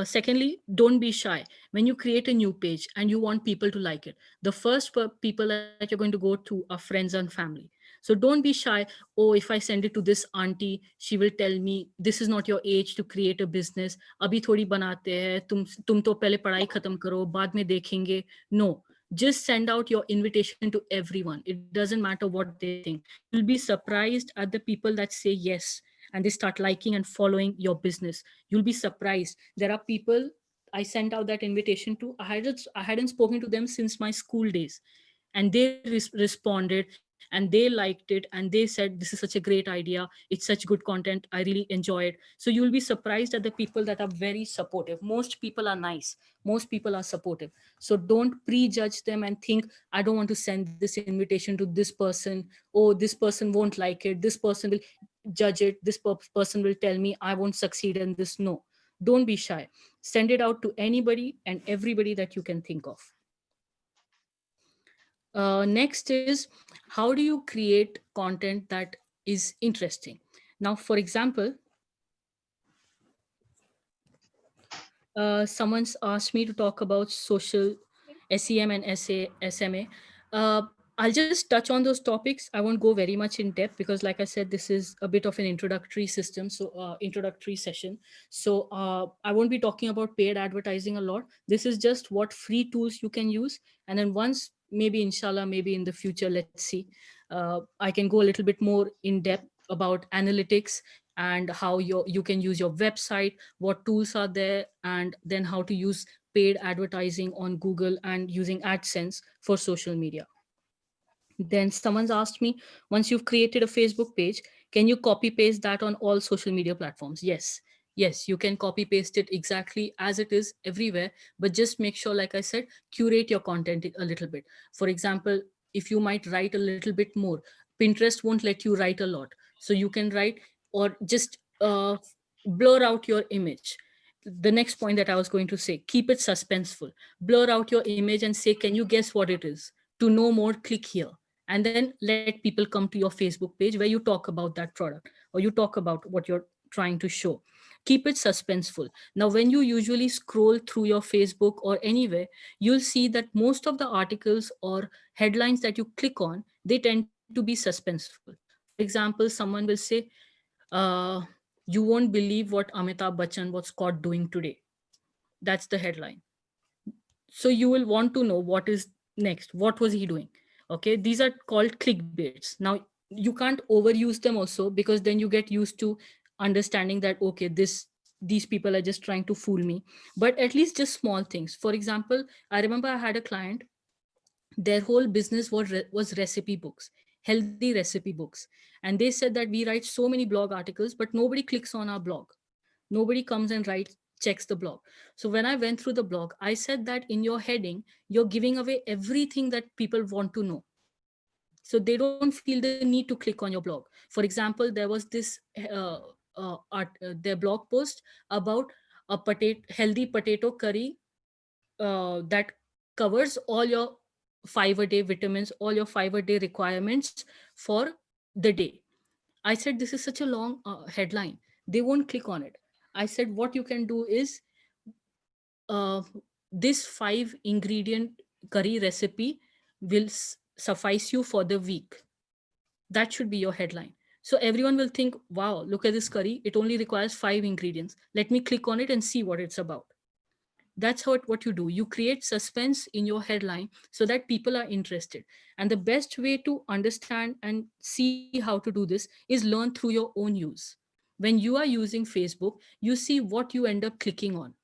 S4: Secondly, don't be shy. When you create a new page and you want people to like it, the first people that you're going to go to are friends and family. So don't be shy. Oh, if I send it to this auntie, she will tell me this is not your age to create a business. Abhi thodi banate hai. tum to pehle padhai khatam karo, baad mein dekhenge. No, just send out your invitation to everyone. It doesn't matter what they think. You'll be surprised at the people that say yes and they start liking and following your business. You'll be surprised. There are people I sent out that invitation to. I hadn't spoken to them since my school days, and they responded, and and they liked it and they said, this is such a great idea, it's such good content, I really enjoy it. So you'll be surprised at the people that are very supportive. Most people are nice, most people are supportive. So don't prejudge them and think, I don't want to send this invitation to this person, oh, this person won't like it, this person will judge it, this person will tell me I won't succeed in this. No, don't be shy. Send it out to anybody and everybody that you can think of. Next is, how do you create content that is interesting? Now, for example, someone's asked me to talk about social SEM and SMA. I'll just touch on those topics. I won't go very much in depth because, like I said, this is a bit of an introductory system, so introductory session. So I won't be talking about paid advertising a lot. This is just what free tools you can use, and then once, maybe inshallah, maybe in the future, let's see, I can go a little bit more in depth about analytics and how you can use your website, what tools are there, and then how to use paid advertising on Google and using AdSense for social media. Then someone's asked me, once you've created a Facebook page, can you copy paste that on all social media platforms? Yes, you can copy paste it exactly as it is everywhere, but just make sure, like I said, curate your content a little bit. For example, if you might write a little bit more, Pinterest won't let you write a lot. So you can write, or just blur out your image. The next point that I was going to say, keep it suspenseful. Blur out your image and say, can you guess what it is? To know more, click here. And then let people come to your Facebook page where you talk about that product or you talk about what you're trying to show. Keep it suspenseful. Now, when you usually scroll through your Facebook or anywhere, you'll see that most of the articles or headlines that you click on, they tend to be suspenseful. For example, someone will say, uh, you won't believe what Amitabh Bachchan was caught doing today. That's the headline. So you will want to know what is next, what was he doing. Okay, these are called clickbaits. Now, you can't overuse them also, because then you get used to understanding that, okay, these people are just trying to fool me. But at least just small things. For example, I remember I had a client, their whole business was recipe books, healthy recipe books. And they said that we write so many blog articles, but nobody clicks on our blog. Nobody comes and writes, checks the blog. So when I went through the blog, I said that in your heading, you're giving away everything that people want to know. So they don't feel the need to click on your blog. For example, there was this their blog post about a healthy potato curry that covers all your five-a-day vitamins, all your five-a-day requirements for the day. I said, this is such a long headline. They won't click on it. I said, what you can do is, uh, this 5 ingredient curry recipe will suffice you for the week. That should be your headline. So everyone will think, wow, look at this curry. It only requires 5 ingredients. Let me click on it and see what it's about. That's what you do. You create suspense in your headline so that people are interested. And the best way to understand and see how to do this is learn through your own use. When you are using Facebook, you see what you end up clicking on.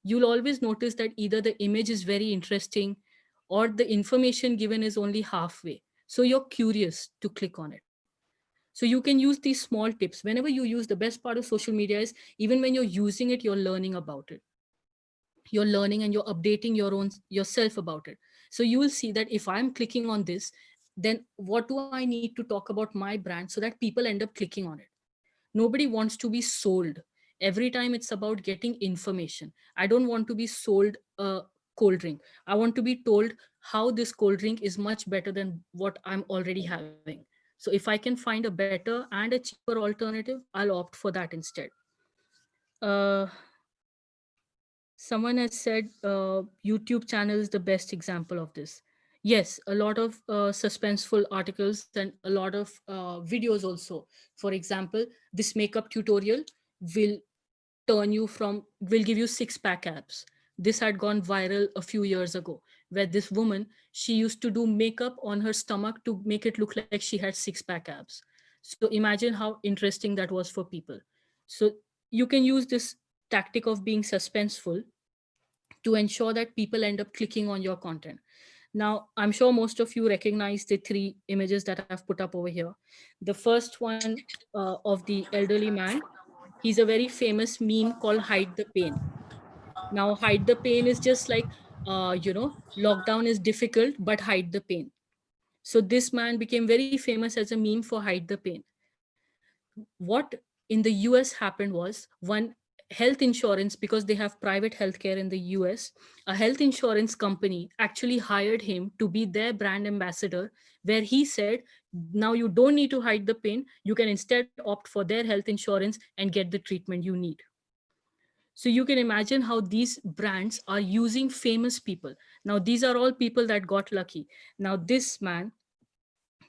S4: You'll always notice that either the image is very interesting or the information given is only halfway. So you're curious to click on it. So you can use these small tips. Whenever you use, the best part of social media is, even when you're using it, you're learning about it. You're learning and you're updating yourself about it. So you will see that if I'm clicking on this, then what do I need to talk about my brand so that people end up clicking on it? Nobody wants to be sold. Every time it's about getting information. I don't want to be sold a cold drink. I want to be told how this cold drink is much better than what I'm already having. So if I can find a better and a cheaper alternative, I'll opt for that instead. uh, Someone has said YouTube channel is the best example of this. Yes, a lot of suspenseful articles and a lot of videos also. For example, this makeup tutorial will will give you six-pack abs. This had gone viral a few years ago, where this woman, she used to do makeup on her stomach to make it look like she had six-pack abs. So imagine how interesting that was for people. So you can use this tactic of being suspenseful to ensure that people end up clicking on your content. Now, I'm sure most of you recognize the three images that I've put up over here. The first one of the elderly man, he's a very famous meme called Hide the Pain. Now, hide the pain is just like, lockdown is difficult, but hide the pain. So this man became very famous as a meme for Hide the Pain. What in the US happened was, one, health insurance, because they have private healthcare in the US, a health insurance company actually hired him to be their brand ambassador, where he said, now you don't need to hide the pain, you can instead opt for their health insurance and get the treatment you need. So you can imagine how these brands are using famous people. Now these are all people that got lucky. Now this man,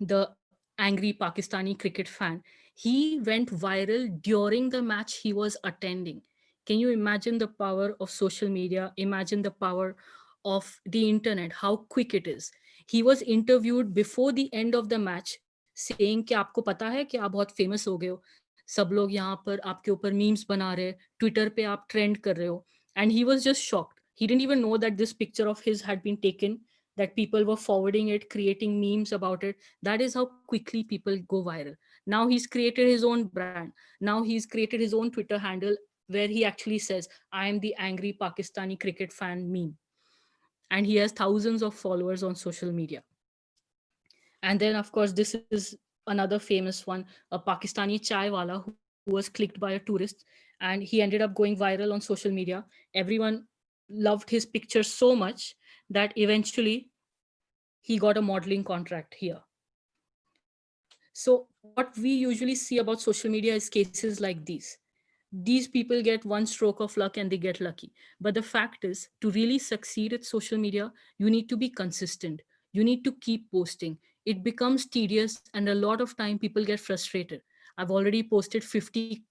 S4: the angry Pakistani cricket fan, he went viral during the match he was attending. Can you imagine the power of social media? Imagine the power of the internet, how quick it is. He was interviewed before the end of the match saying कि आपको पता है कि आप बहुत famous हो गए हो, सब लोग यहाँ पर आपके ऊपर मीम्स बना रहे, ट्विटर पे आप ट्रेंड कर रहे हो. And he was just shocked. He didn't even know that this picture of his had been taken, that people were forwarding it, creating memes about it. That is how quickly people go viral. Now he's created his own brand. Now he's created his own Twitter handle where he actually says, I am the angry Pakistani cricket fan meme. And he has thousands of followers on social media. And then, of course, this is another famous one, a Pakistani chai wala who was clicked by a tourist, and he ended up going viral on social media. Everyone loved his picture so much that eventually he got a modeling contract here. So what we usually see about social media is cases like these. These people get one stroke of luck and they get lucky. But the fact is, to really succeed at social media, you need to be consistent. You need to keep posting. It becomes tedious, and a lot of time people get frustrated. I've already posted 50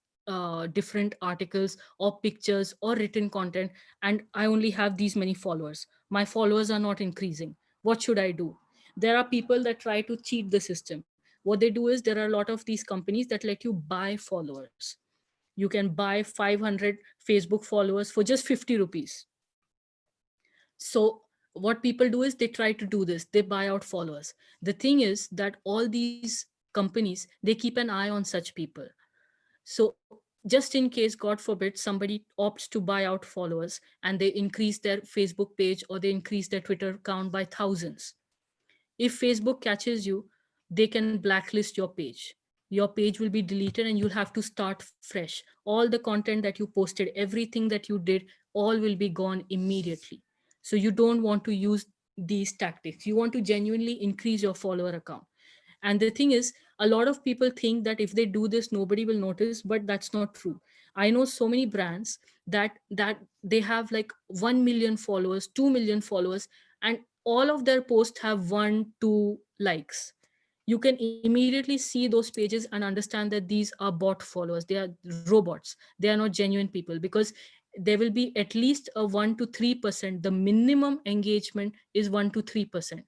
S4: different articles or pictures or written content, and I only have these many followers. My followers are not increasing. What should I do? There are people that try to cheat the system. What they do is, there are a lot of these companies that let you buy followers. You can buy 500 Facebook followers for just 50 rupees. So what people do is, they try to do this, they buy out followers. The thing is that all these companies, they keep an eye on such people. So just in case, God forbid, somebody opts to buy out followers and they increase their Facebook page or they increase their Twitter account by thousands, if Facebook catches you, they can blacklist your page. Your page will be deleted and you'll have to start fresh. All the content that you posted, everything that you did, all will be gone immediately. So you don't want to use these tactics. You want to genuinely increase your follower account. And the thing is, a lot of people think that if they do this, nobody will notice, but that's not true. I know so many brands that they have like 1 million followers, 2 million followers, and all of their posts have 1, 2 likes. You can immediately see those pages and understand that these are bot followers. They are robots. They are not genuine people, because there will be at least a 1 to 3%. The minimum engagement is 1 to 3%.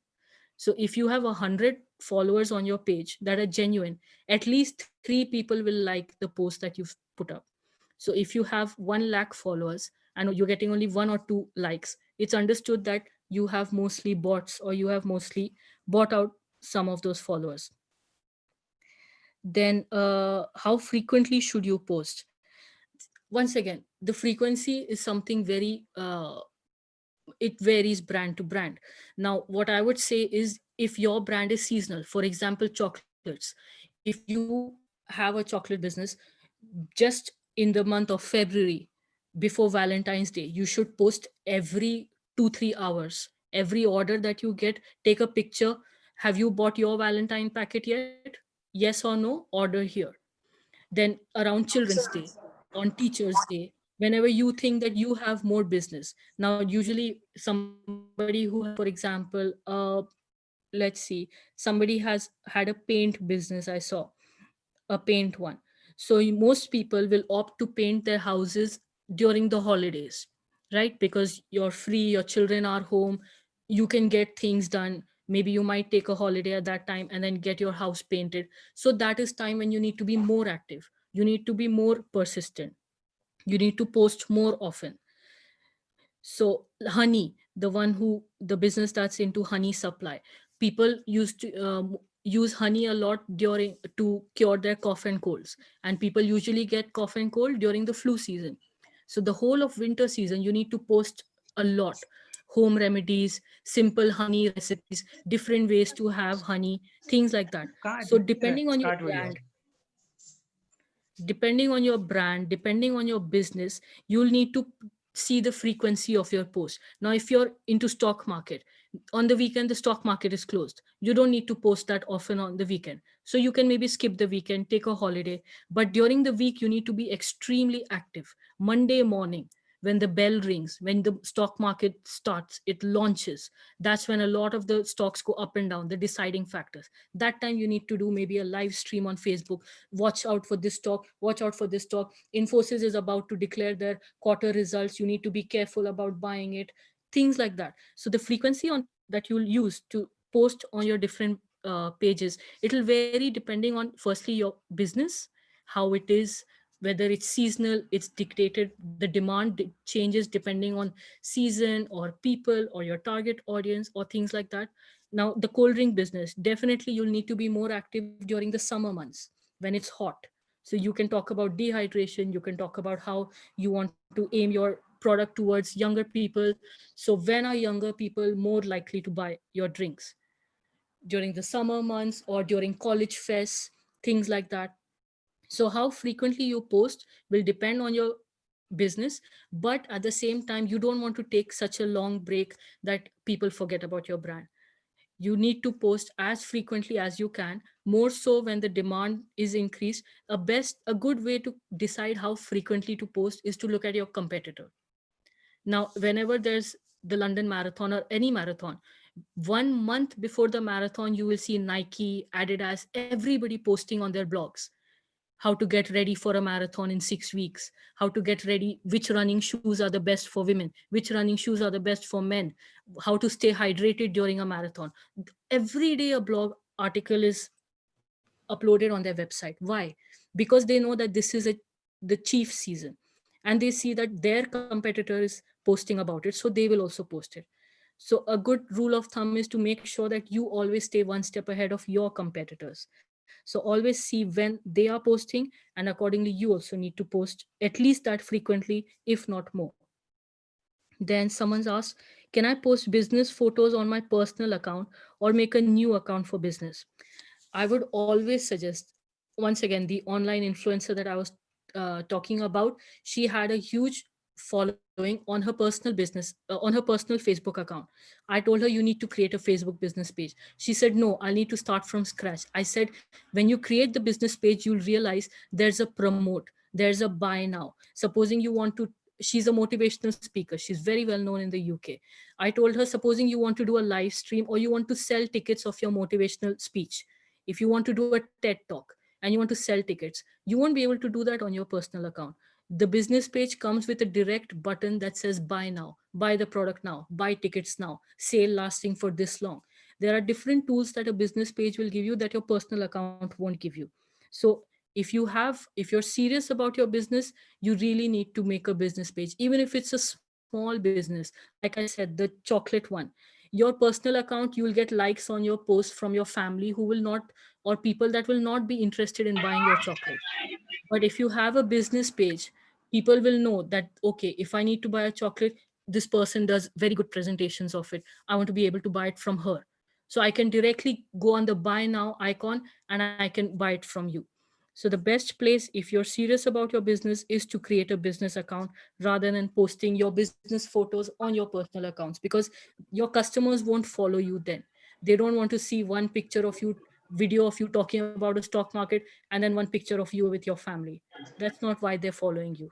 S4: So if you have 100 followers on your page that are genuine, at least 3 people will like the post that you've put up. So if you have 1 lakh followers and you're getting only 1 or 2 likes, it's understood that you have mostly bots, or you have mostly bought out some of those followers. Then how frequently should you post? Once again, the frequency is something very it varies brand to brand. Now, what I would say is, if your brand is seasonal, for example, chocolates, if you have a chocolate business, just in the month of February, before Valentine's Day, you should post every 2, 3 hours. Every order that you get, take a picture. Have you bought your Valentine packet yet? Yes or no? Order here. Then around Children's Day, on Teachers Day, whenever you think that you have more business. Now, usually somebody who has, for example, let's see, somebody has had a paint business, I saw a paint one. So most people will opt to paint their houses during the holidays, right? Because you're free, your children are home, you can get things done. Maybe you might take a holiday at that time and then get your house painted. So that is time when you need to be more active. You need to be more persistent. You need to post more often. So honey, the business that's into honey supply, people used to use honey a lot during to cure their cough and colds, and people usually get cough and cold during the flu season. So the whole of winter season, you need to post a lot: home remedies, simple honey recipes, different ways to have honey, things like that. So
S5: Start video.
S4: depending on your brand, depending on your business, you'll need to see the frequency of your post. Now, if you're into stock market, on the weekend the stock market is closed. You don't need to post that often on the weekend. So you can maybe skip the weekend, take a holiday. But during the week, you need to be extremely active. Monday morning, when the bell rings, when the stock market starts, it launches, that's when a lot of the stocks go up and down, the deciding factors. That time you need to do maybe a live stream on Facebook. Watch out for this stock, watch out for this stock. Infosys is about to declare their quarter results, you need to be careful about buying it, things like that. So the frequency on that you'll use to post on your different pages, it'll vary depending on firstly your business, how it is, whether it's seasonal, it's dictated, the demand changes depending on season or people or your target audience or things like that. Now the cold drink business, definitely you'll need to be more active during the summer months when it's hot. So you can talk about dehydration, you can talk about how you want to aim your product towards younger people. So when are younger people more likely to buy your drinks? During the summer months or during college fests, things like that. So how frequently you post will depend on your business, but at the same time you don't want to take such a long break that people forget about your brand. You need to post as frequently as you can, more so when the demand is increased. A good way to decide how frequently to post is to look at your competitor. Now whenever there's the London Marathon or any marathon, 1 month before the marathon you will see Nike, Adidas, everybody posting on their blogs how to get ready for a marathon in 6 weeks, how to get ready, which running shoes are the best for women, which running shoes are the best for men, how to stay hydrated during a marathon. Every day a blog article is uploaded on their website. Why? Because they know that this is the chief season, and they see that their competitor is posting about it, so they will also post it. So a good rule of thumb is to make sure that you always stay one step ahead of your competitors. So always see when they are posting, and accordingly you also need to post at least that frequently, if not more. Then someone's asked, can I post business photos on my personal account or make a new account for business? I would always suggest, once again, the online influencer that I was talking about, she had a huge following on her personal business, on her personal Facebook account. I told her, you need to create a Facebook business page. She said, no, I'll need to start from scratch. I said, when you create the business page, you'll realize there's a promote, there's a buy now. Supposing you want to, she's a motivational speaker, she's very well known in the UK. I told her, supposing you want to do a live stream or you want to sell tickets of your motivational speech, if you want to do a TED talk and you want to sell tickets, you won't be able to do that on your personal account. The business page comes with a direct button that says buy now, buy the product now, buy tickets now, sale lasting for this long. There are different tools that a business page will give you that your personal account won't give you. So if you're serious about your business, you really need to make a business page, even if it's a small business. Like I said, the chocolate one, your personal account, you will get likes on your post from your family who will not, or people that will not be interested in buying your chocolate. But if you have a business page, people will know that, okay, if I need to buy a chocolate, this person does very good presentations of it. I want to be able to buy it from her. So I can directly go on the buy now icon and I can buy it from you. So the best place, if you're serious about your business, is to create a business account rather than posting your business photos on your personal accounts, because your customers won't follow you then. They don't want to see one picture of you, video of you talking about a stock market, and then one picture of you with your family. That's not why they're following you.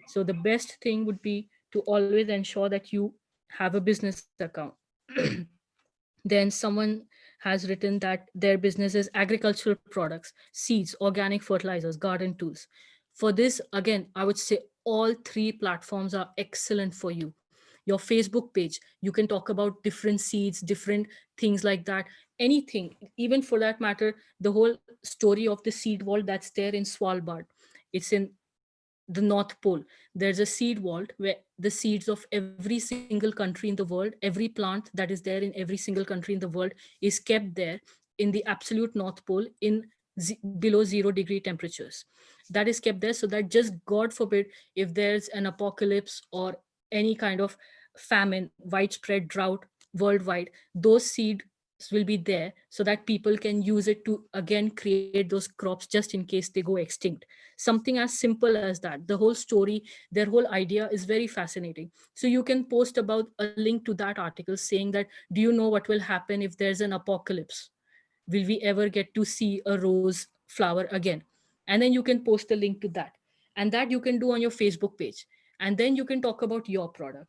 S4: So the best thing would be to always ensure that you have a business account. Then someone has written that their business is agricultural products, seeds, organic fertilizers, garden tools. For this, again, I would say all three platforms are excellent for you. Your Facebook page, you can talk about different seeds, different things like that, anything, even for that matter, the whole story of the seed vault that's there in Svalbard. It's in the North Pole. There's a seed vault where the seeds of every single country in the world, every plant that is there in every single country in the world is kept there in the absolute North Pole in below 0 degree temperatures. That is kept there so that, just God forbid, if there's an apocalypse or any kind of famine, widespread drought worldwide, those seeds will be there so that people can use it to again create those crops just in case they go extinct. Something as simple as that. The whole story, their whole idea is very fascinating. So you can post about a link to that article saying that, do you know what will happen if there's an apocalypse? Will we ever get to see a rose flower again? And then you can post a link to that, and that you can do on your Facebook page. And then you can talk about your product.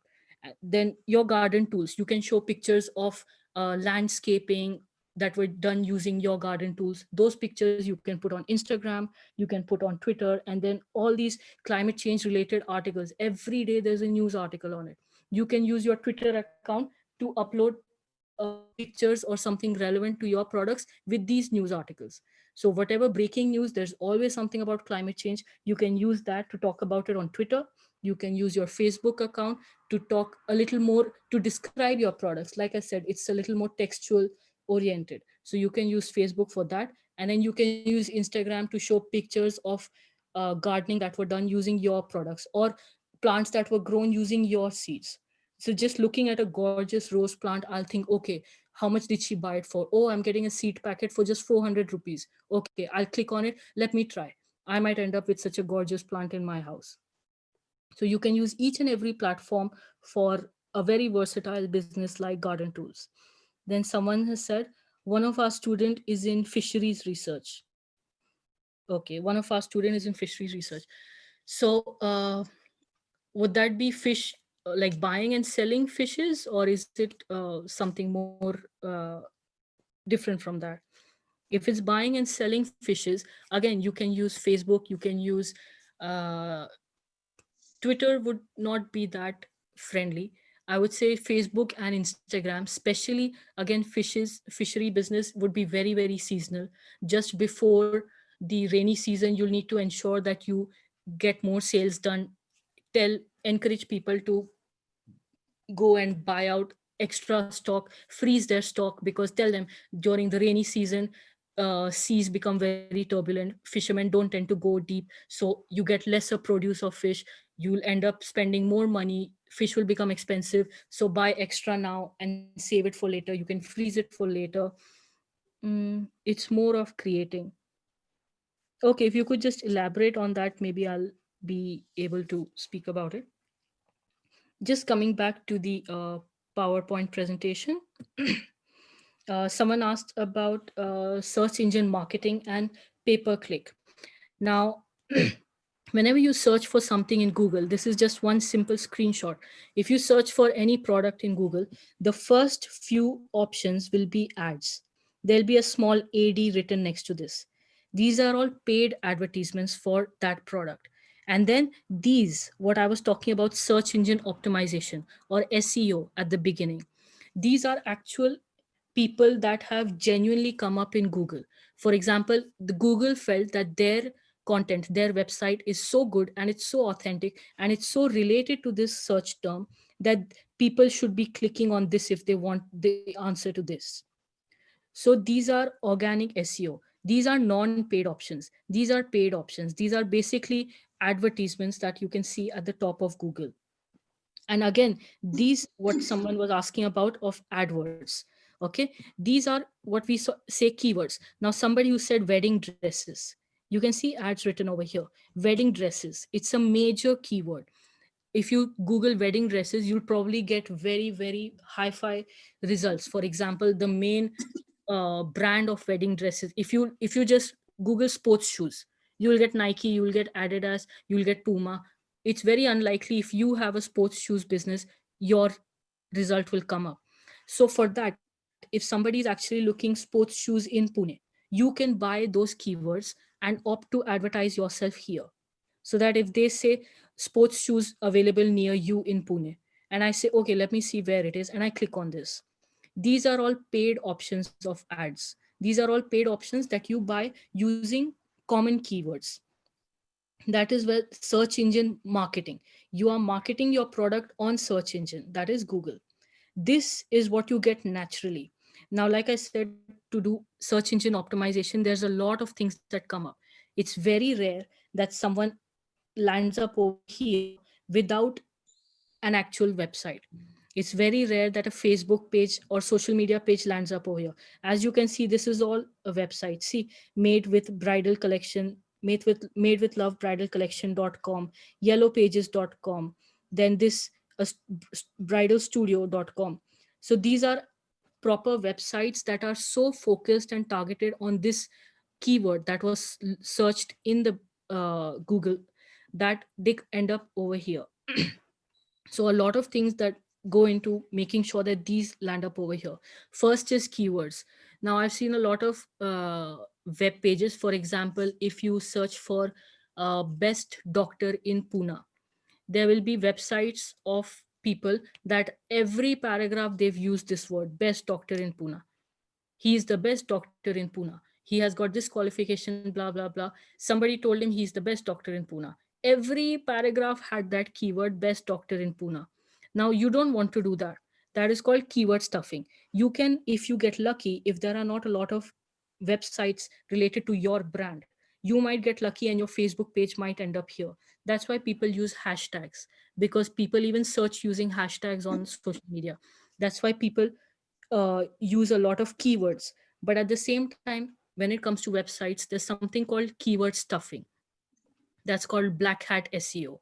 S4: Then your garden tools, you can show pictures of landscaping that were done using your garden tools. Those pictures you can put on Instagram, you can put on Twitter, and then all these climate change related articles, every day there's a news article on it. You can use your Twitter account to upload pictures or something relevant to your products with these news articles. So whatever breaking news, there's always something about climate change. You can use that to talk about it on Twitter. You can use your Facebook account to talk a little more, to describe your products. Like I said, it's a little more textual oriented. So you can use Facebook for that. And then you can use Instagram to show pictures of gardening that were done using your products, or plants that were grown using your seeds. So just looking at a gorgeous rose plant, I'll think, okay, how much did she buy it for? Oh, I'm getting a seed packet for just 400 rupees. Okay, I'll click on it. Let me try. I might end up with such a gorgeous plant in my house. So you can use each and every platform for a very versatile business like garden tools. Then someone has said, one of our student is in fisheries research. Okay, one of our student is in fisheries research. So would that be fish, like buying and selling fishes, or is it something more different from that? If it's buying and selling fishes, again, you can use Facebook, you can use uh, Twitter would not be that friendly. I would say Facebook and Instagram, especially again, fishery business would be very, very seasonal. Just before the rainy season, you'll need to ensure that you get more sales done. Encourage people to go and buy out extra stock, freeze their stock, because tell them during the rainy season, seas become very turbulent. Fishermen don't tend to go deep, so you get lesser produce of fish. You'll end up spending more money. Fish will become expensive. So buy extra now and save it for later. You can freeze it for later. It's more of creating. Okay, if you could just elaborate on that, maybe I'll be able to speak about it. Just coming back to the PowerPoint presentation, someone asked about search engine marketing and pay-per-click. Now, whenever you search for something in Google, this is just one simple screenshot. If you search for any product in Google, the first few options will be ads. There'll be a small AD written next to this. These are all paid advertisements for that product. And then these, what I was talking about, search engine optimization or SEO at the beginning, these are actual people that have genuinely come up in Google. For example, the Google felt that their content, their website is so good and it's so authentic and it's so related to this search term that people should be clicking on this if they want the answer to this. So these are organic SEO. These are non-paid options. These are paid options. These are basically advertisements that you can see at the top of Google. And again, these, what someone was asking about of AdWords. Okay, these are what we say keywords. Now somebody who said wedding dresses, you can see ads written over here. Wedding dresses, it's a major keyword. If you Google wedding dresses, you'll probably get very, very hi-fi results. For example, the main brand of wedding dresses, if you just Google sports shoes, you will get Nike, you will get Adidas, you will get Puma. It's very unlikely if you have a sports shoes business, your result will come up. So for that, if somebody is actually looking sports shoes in Pune, you can buy those keywords and opt to advertise yourself here. So that if they say sports shoes available near you in Pune, and I say, okay, let me see where it is, and I click on this. These are all paid options of ads. These are all paid options that you buy using common keywords. That is where search engine marketing. You are marketing your product on search engine, that is Google. This is what you get naturally. Now, like I said, to do search engine optimization, there's a lot of things that come up. It's very rare that someone lands up over here without an actual website. It's very rare that a Facebook page or social media page lands up over here. As you can see, this is all a website. See, made with bridal collection, made with love bridal collection.com, yellowpages.com, then this bridalstudio.com. So these are proper websites that are so focused and targeted on this keyword that was searched in the Google, that they end up over here. So a lot of things that go into making sure that these land up over here. First is keywords. Now I've seen a lot of web pages. For example, if you search for best doctor in Pune, there will be websites of people that every paragraph they've used this word, best doctor in Pune. He is the best doctor in Pune. He has got this qualification, blah, blah, blah. Somebody told him he's the best doctor in Pune. Every paragraph had that keyword, best doctor in Pune. Now, you don't want to do that. That is called keyword stuffing. You can, if you get lucky, if there are not a lot of websites related to your brand, you might get lucky and your Facebook page might end up here. That's why people use hashtags, because people even search using hashtags on social media. That's why people use a lot of keywords. But at the same time, when it comes to websites, there's something called keyword stuffing. That's called black hat SEO.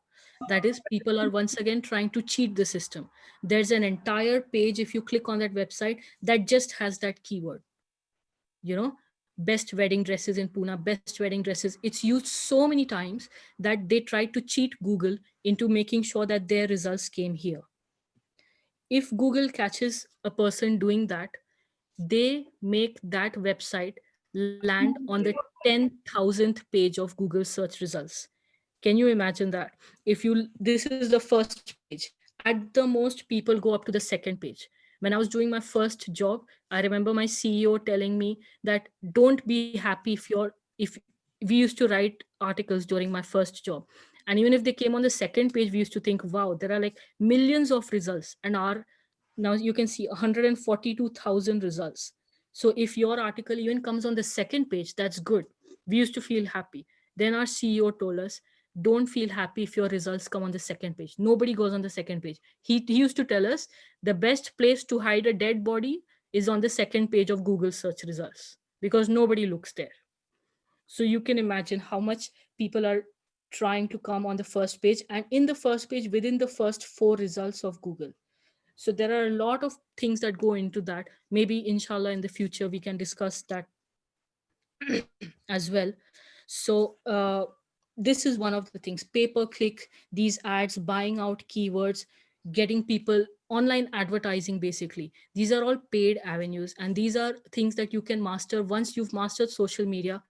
S4: That is, people are once again trying to cheat the system. There's an entire page, if you click on that website, that just has that keyword. You know, best wedding dresses in Pune, best wedding dresses. It's used so many times that they tried to cheat Google into making sure that their results came here. If Google catches a person doing that, they make that website land on the 10,000th page of Google search results. Can you imagine that? If you, this is the first page. At the most, people go up to the second page. When I was doing my first job, I remember my CEO telling me that don't be happy if we used to write articles during my first job. And even if they came on the second page, we used to think, wow, there are like millions of results. And our, now you can see 142,000 results. So if your article even comes on the second page, that's good. We used to feel happy. Then our CEO told us, don't feel happy if your results come on the second page. Nobody goes on the second page. He used to tell us the best place to hide a dead body is on the second page of Google search results, because nobody looks there. So you can imagine how much people are trying to come on the first page, and in the first page within the first 4 results of Google. So there are a lot of things that go into that. Maybe inshallah in the future we can discuss that as well. So this is one of the things: pay per click, these ads, buying out keywords, getting people, online advertising. Basically, these are all paid avenues, and these are things that you can master. Once you've mastered social media,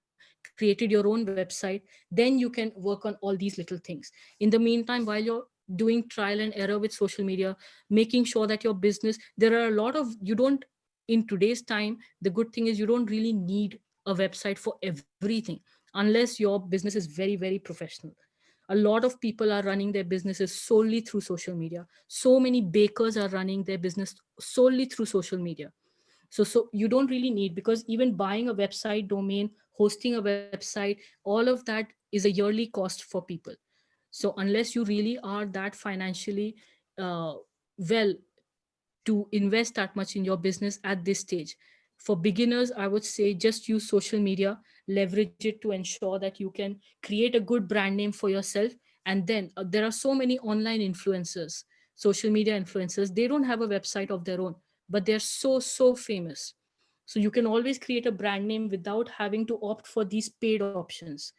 S4: created your own website, then you can work on all these little things. In the meantime, while you're doing trial and error with social media, making sure that your business, there are a lot of, you don't, in today's time, the good thing is you don't really need a website for everything, unless your business is very, very professional. A lot of people are running their businesses solely through social media. So many bakers are running their business solely through social media. So you don't really need, because even buying a website domain, hosting a website, all of that is a yearly cost for people. So unless you really are that financially well to invest that much in your business at this stage, for beginners, I would say just use social media, leverage it to ensure that you can create a good brand name for yourself. And then there are so many online influencers, social media influencers, they don't have a website of their own, but they're so famous. So you can always create a brand name without having to opt for these paid options.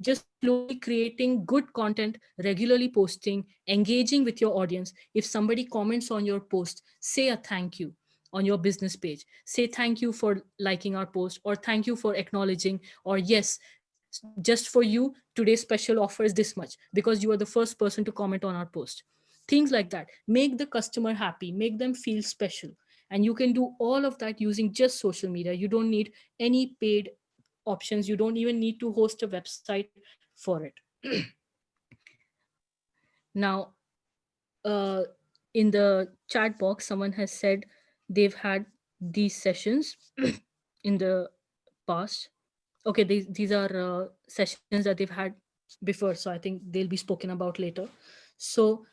S4: Just slowly creating good content, regularly posting, engaging with your audience. If somebody comments on your post, say a thank you on your business page. Say thank you for liking our post, or thank you for acknowledging, or yes, just for you, today's special offer is this much because you are the first person to comment on our post. Things like that. Make the customer happy, make them feel special. And you can do all of that using just social media. You don't need any paid options. You don't even need to host a website for it. Now, uh, in the chat box, someone has said they've had these sessions in the past. Okay, these are sessions that they've had before, so I think they'll be spoken about later. So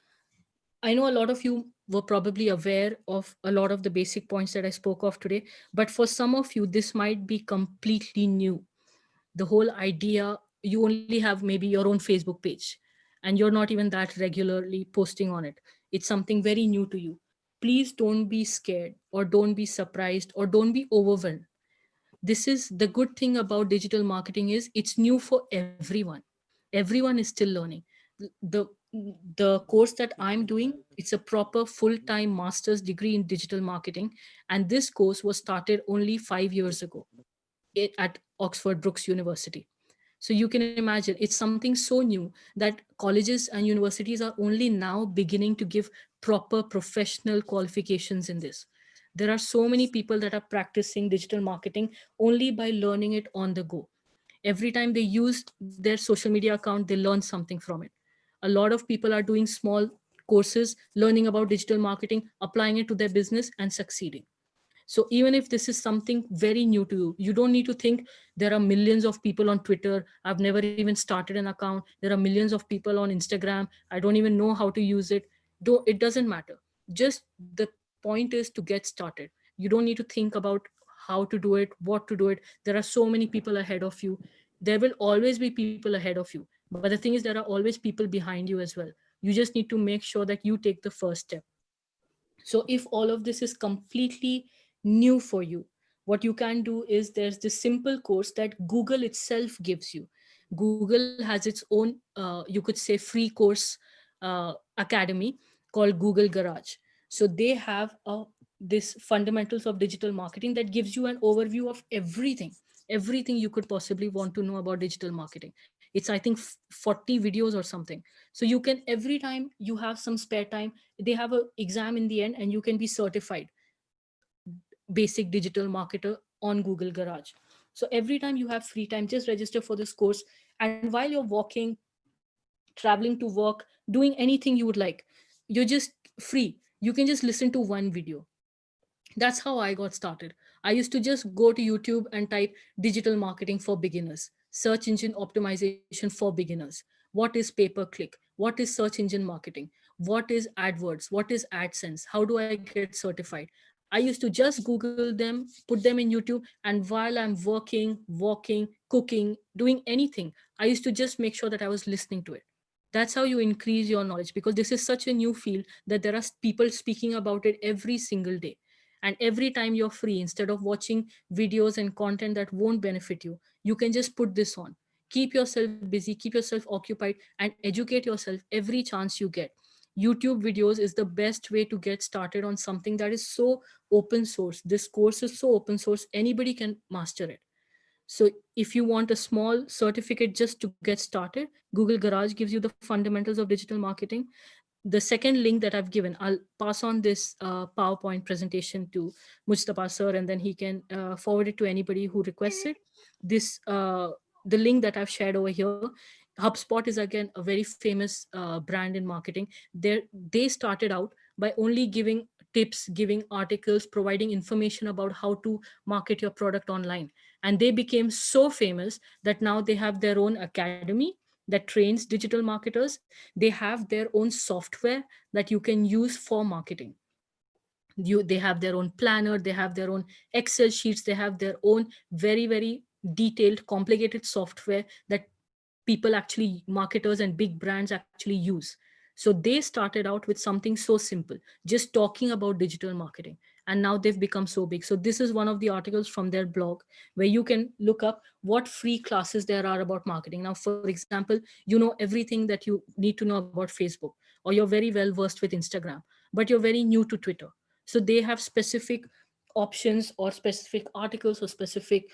S4: I know a lot of you were probably aware of a lot of the basic points that I spoke of today, but for some of you, this might be completely new. The whole idea, you only have maybe your own Facebook page and you're not even that regularly posting on it. It's something very new to you. Please don't be scared or don't be surprised or don't be overwhelmed. This is the good thing about digital marketing is it's new for everyone is still learning. The course that I'm doing, it's a proper full-time master's degree in digital marketing, and this course was started only 5 years ago at Oxford Brookes University. So you can imagine it's something so new that colleges and universities are only now beginning to give proper professional qualifications in this. There are so many people that are practicing digital marketing only by learning it on the go. Every time they use their social media account, they learn something from it. A lot of people are doing small courses, learning about digital marketing, applying it to their business and succeeding. So even if this is something very new to you, you don't need to think there are millions of people on Twitter. I've never even started an account. There are millions of people on Instagram. I don't even know how to use it. It doesn't matter. Just the point is to get started. You don't need to think about how to do it, what to do it. There are so many people ahead of you. There will always be people ahead of you. But the thing is, there are always people behind you as well. You just need to make sure that you take the first step. So if all of this is completely new for you, what you can do is there's this simple course that Google itself gives you. Google has its own, you could say, free course academy called Google Garage. So they have this fundamentals of digital marketing that gives you an overview of everything you could possibly want to know about digital marketing. It's, I think, 40 videos or something. So you can, every time you have some spare time, they have a exam in the end and you can be certified basic digital marketer on Google Garage. So every time you have free time, just register for this course. And while you're walking, traveling to work, doing anything you would like, you're just free. You can just listen to one video. That's how I got started. I used to just go to YouTube and type digital marketing for beginners, search engine optimization for beginners. What is pay per click? What is search engine marketing? What is AdWords? What is AdSense? How do I get certified? I used to just Google them, put them in YouTube, and while I'm working, walking, cooking, doing anything, I used to just make sure that I was listening to it. That's how you increase your knowledge, because this is such a new field that there are people speaking about it every single day. And every time you're free, instead of watching videos and content that won't benefit you, you can just put this on. Keep yourself busy, keep yourself occupied, and educate yourself every chance you get. YouTube videos is the best way to get started on something that is so open source. This course is so open source, anybody can master it. So if you want a small certificate just to get started, Google Garage gives you the fundamentals of digital marketing. The second link that I've given, I'll pass on this PowerPoint presentation to Mujtaba sir, and then he can forward it to anybody who requests it. This the link that I've shared over here. HubSpot is again a very famous brand in marketing. They started out by only giving tips, giving articles, providing information about how to market your product online. And they became so famous that now they have their own academy that trains digital marketers. They have their own software that you can use for marketing. They have their own planner, they have their own Excel sheets, they have their own very detailed, complicated software that people actually, marketers and big brands actually use. So they started out with something so simple, just talking about digital marketing, and now they've become so big. So this is one of the articles from their blog where you can look up what free classes there are about marketing. Now, for example, you know everything that you need to know about Facebook, or you're very well versed with Instagram, but you're very new to Twitter. So they have specific options or specific articles or specific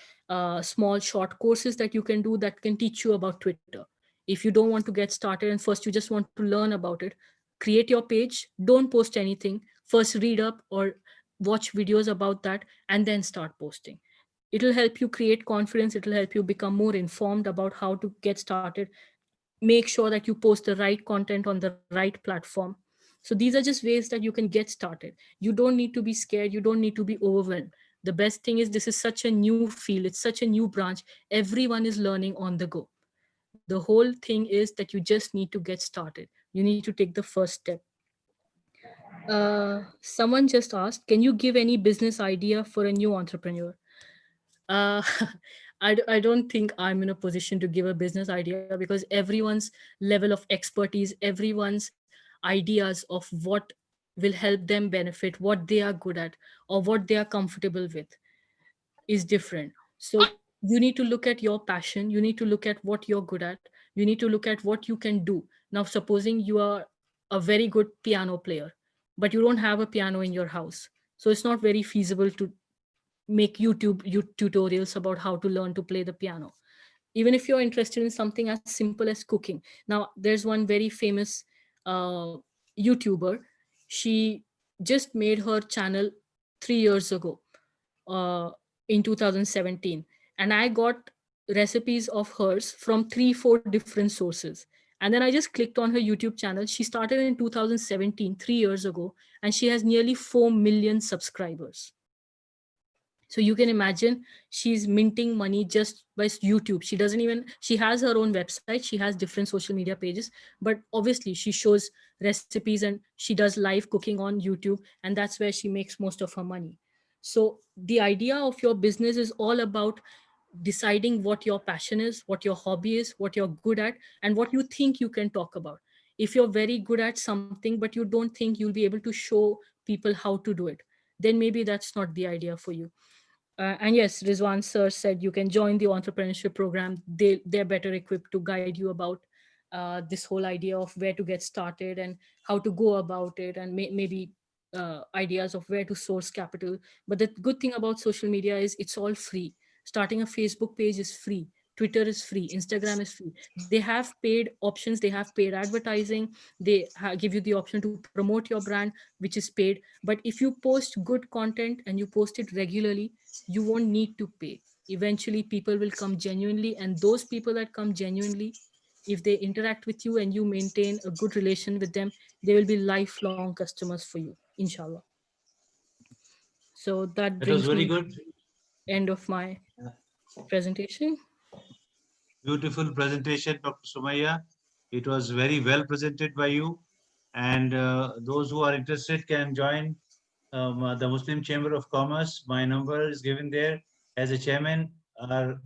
S4: small short courses that you can do that can teach you about Twitter. If you don't want to get started and first you just want to learn about it, create your page, don't post anything, first read up or watch videos about that, and then start posting. It'll help you create confidence, it'll help you become more informed about how to get started. make sure that you post the right content on the right platform. So these are just ways that you can get started. You don't need to be scared, you don't need to be overwhelmed. The best thing is this is such a new field, it's such a new branch. Everyone is learning on the go. The whole thing is that you just need to get started. You need to take the first step. Someone just asked, can you give any business idea for a new entrepreneur? Uh, I don't think I'm in a position to give a business idea, because everyone's level of expertise, everyone's ideas of what will help them benefit, what they are good at, or what they are comfortable with is different. So you need to look at your passion, you need to look at what you're good at, you need to look at what you can do. Now, supposing you are a very good piano player, but you don't have a piano in your house. So it's not very feasible to make tutorials about how to learn to play the piano. Even if you're interested in something as simple as cooking. Now, there's one very famous uh, YouTuber. She just made her channel 3 years ago, uh, in 2017. And I got recipes of hers from 3, 4 different sources. And then I just clicked on her YouTube channel. She started in 2017, 3 years ago, and she has nearly 4 million subscribers. So you can imagine she's minting money just by YouTube. She doesn't even, she has her own website, she has different social media pages, but obviously she shows recipes and she does live cooking on YouTube, and that's where she makes most of her money. So the idea of your business is all about deciding what your passion is, what your hobby is, what you're good at, and what you think you can talk about. If you're very good at something, but you don't think you'll be able to show people how to do it, then maybe that's not the idea for you. And yes, Rizwan sir said you can join the entrepreneurship program. They're better equipped to guide you about this whole idea of where to get started and how to go about it, and maybe ideas of where to source capital. But the good thing about social media is it's all free. Starting a Facebook page is free. Twitter is free. Instagram is free. They have paid options. They have paid advertising. They give you the option to promote your brand, which is paid. But if you post good content and you post it regularly, you won't need to pay. Eventually people will come genuinely, and those people that come genuinely, if they interact with you and you maintain a good relation with them, they will be lifelong customers for you, inshallah. So that
S3: That was
S4: brings
S3: very
S4: me to
S3: good.
S4: the end of my presentation.
S3: Beautiful presentation, Dr. Sumaiya. It was very well presented by you. And those who are interested can join the Muslim Chamber of Commerce. My number is given there. As a chairman, our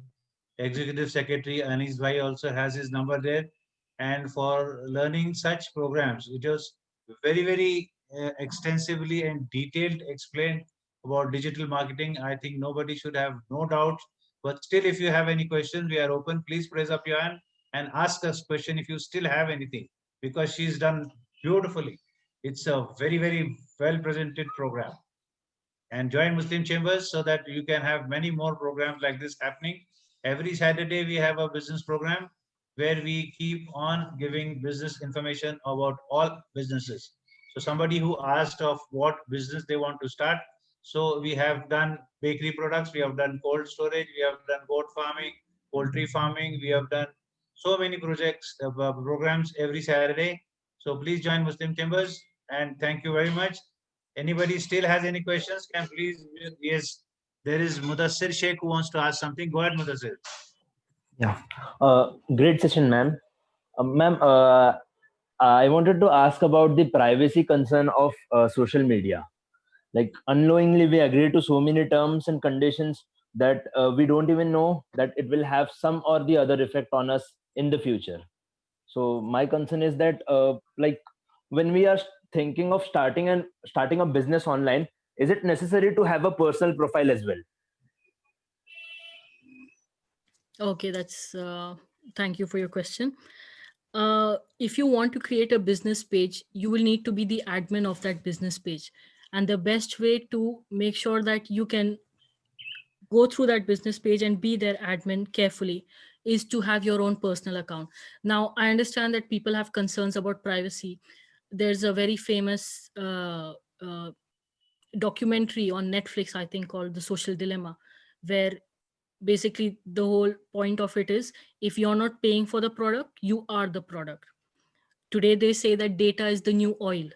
S3: Executive Secretary Anis Bhai also has his number there. And for learning such programs, it was very, very extensively and detailed explained about digital marketing. I think nobody should have no doubt. But still, if you have any questions, we are open. Please raise up your hand and ask us question if you still have anything, because she's done beautifully. It's a very, very well presented program. And join Muslim Chambers so that you can have many more programs like this happening. Every Saturday, we have a business program where we keep on giving business information about all businesses. So somebody who asked of what business they want to start. So we have done bakery products, we have done cold storage, we have done goat farming, poultry farming, we have done so many projects, programs every Saturday. So please join Muslim Chambers, and thank you very much. Anybody still has any questions? Can please, yes, there is Mudassir Sheikh who wants to ask something. Go ahead, Mudassir.
S7: Yeah, great session, ma'am. Ma'am, I wanted to ask about the privacy concern of social media. Like unknowingly, we agree to so many terms and conditions that we don't even know that it will have some or the other effect on us in the future. So my concern is that, like, when we are thinking of starting a business online, is it necessary to have a personal profile as well?
S4: Okay, that's thank you for your question. If you want to create a business page, you will need to be the admin of that business page. And the best way to make sure that you can go through that business page and be their admin carefully is to have your own personal account. Now, I understand that people have concerns about privacy. There's a very famous documentary on Netflix, I think, called The Social Dilemma, where basically the whole point of it is, if you're not paying for the product, you are the product. Today they say that data is the new oil.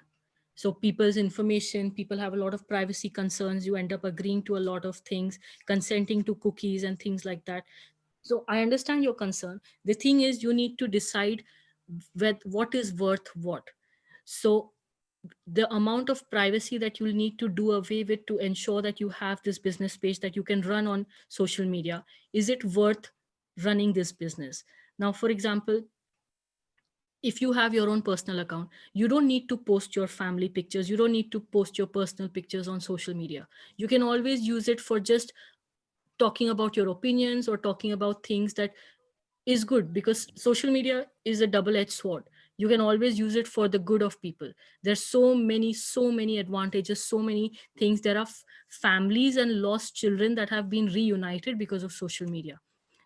S4: So people's information, people have a lot of privacy concerns, you end up agreeing to a lot of things, consenting to cookies and things like that. So I understand your concern. The thing is, you need to decide what is worth what. So the amount of privacy that you'll need to do away with to ensure that you have this business page that you can run on social media, is it worth running this business? Now, for example, if you have your own personal account, you don't need to post your family pictures, you don't need to post your personal pictures on social media. You can always use it for just talking about your opinions or talking about things that is good, because social media is a double-edged sword. You can always use it for the good of people. There's so many advantages, so many things. There are families and lost children that have been reunited because of social media.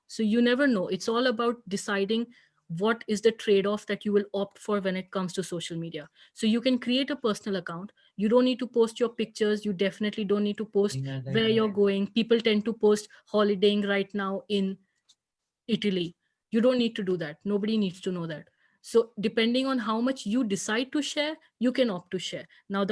S4: So you never know. It's all about deciding what is the trade-off that you will opt for when it comes to social media. So you can create a personal account. You don't need to post your pictures. You definitely don't need to post where you're going. People tend to post holidaying right now in Italy. You don't need to do that. Nobody needs to know that. So depending on how much you decide to share, you can opt to share. Now,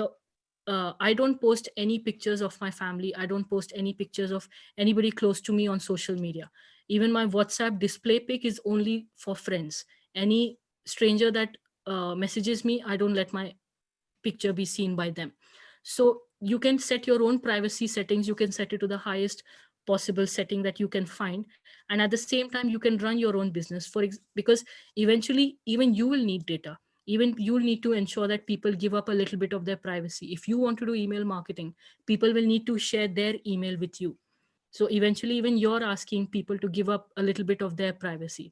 S4: I don't post any pictures of my family. I don't post any pictures of anybody close to me on social media. Even my WhatsApp display pic is only for friends. Any stranger that messages me, I don't let my picture be seen by them. So you can set your own privacy settings. You can set it to the highest possible setting that you can find, and at the same time you can run your own business because eventually even you will need data. Even you'll need to ensure that people give up a little bit of their privacy. If you want to do email marketing, people will need to share their email with you. So eventually even you're asking people to give up a little bit of their privacy.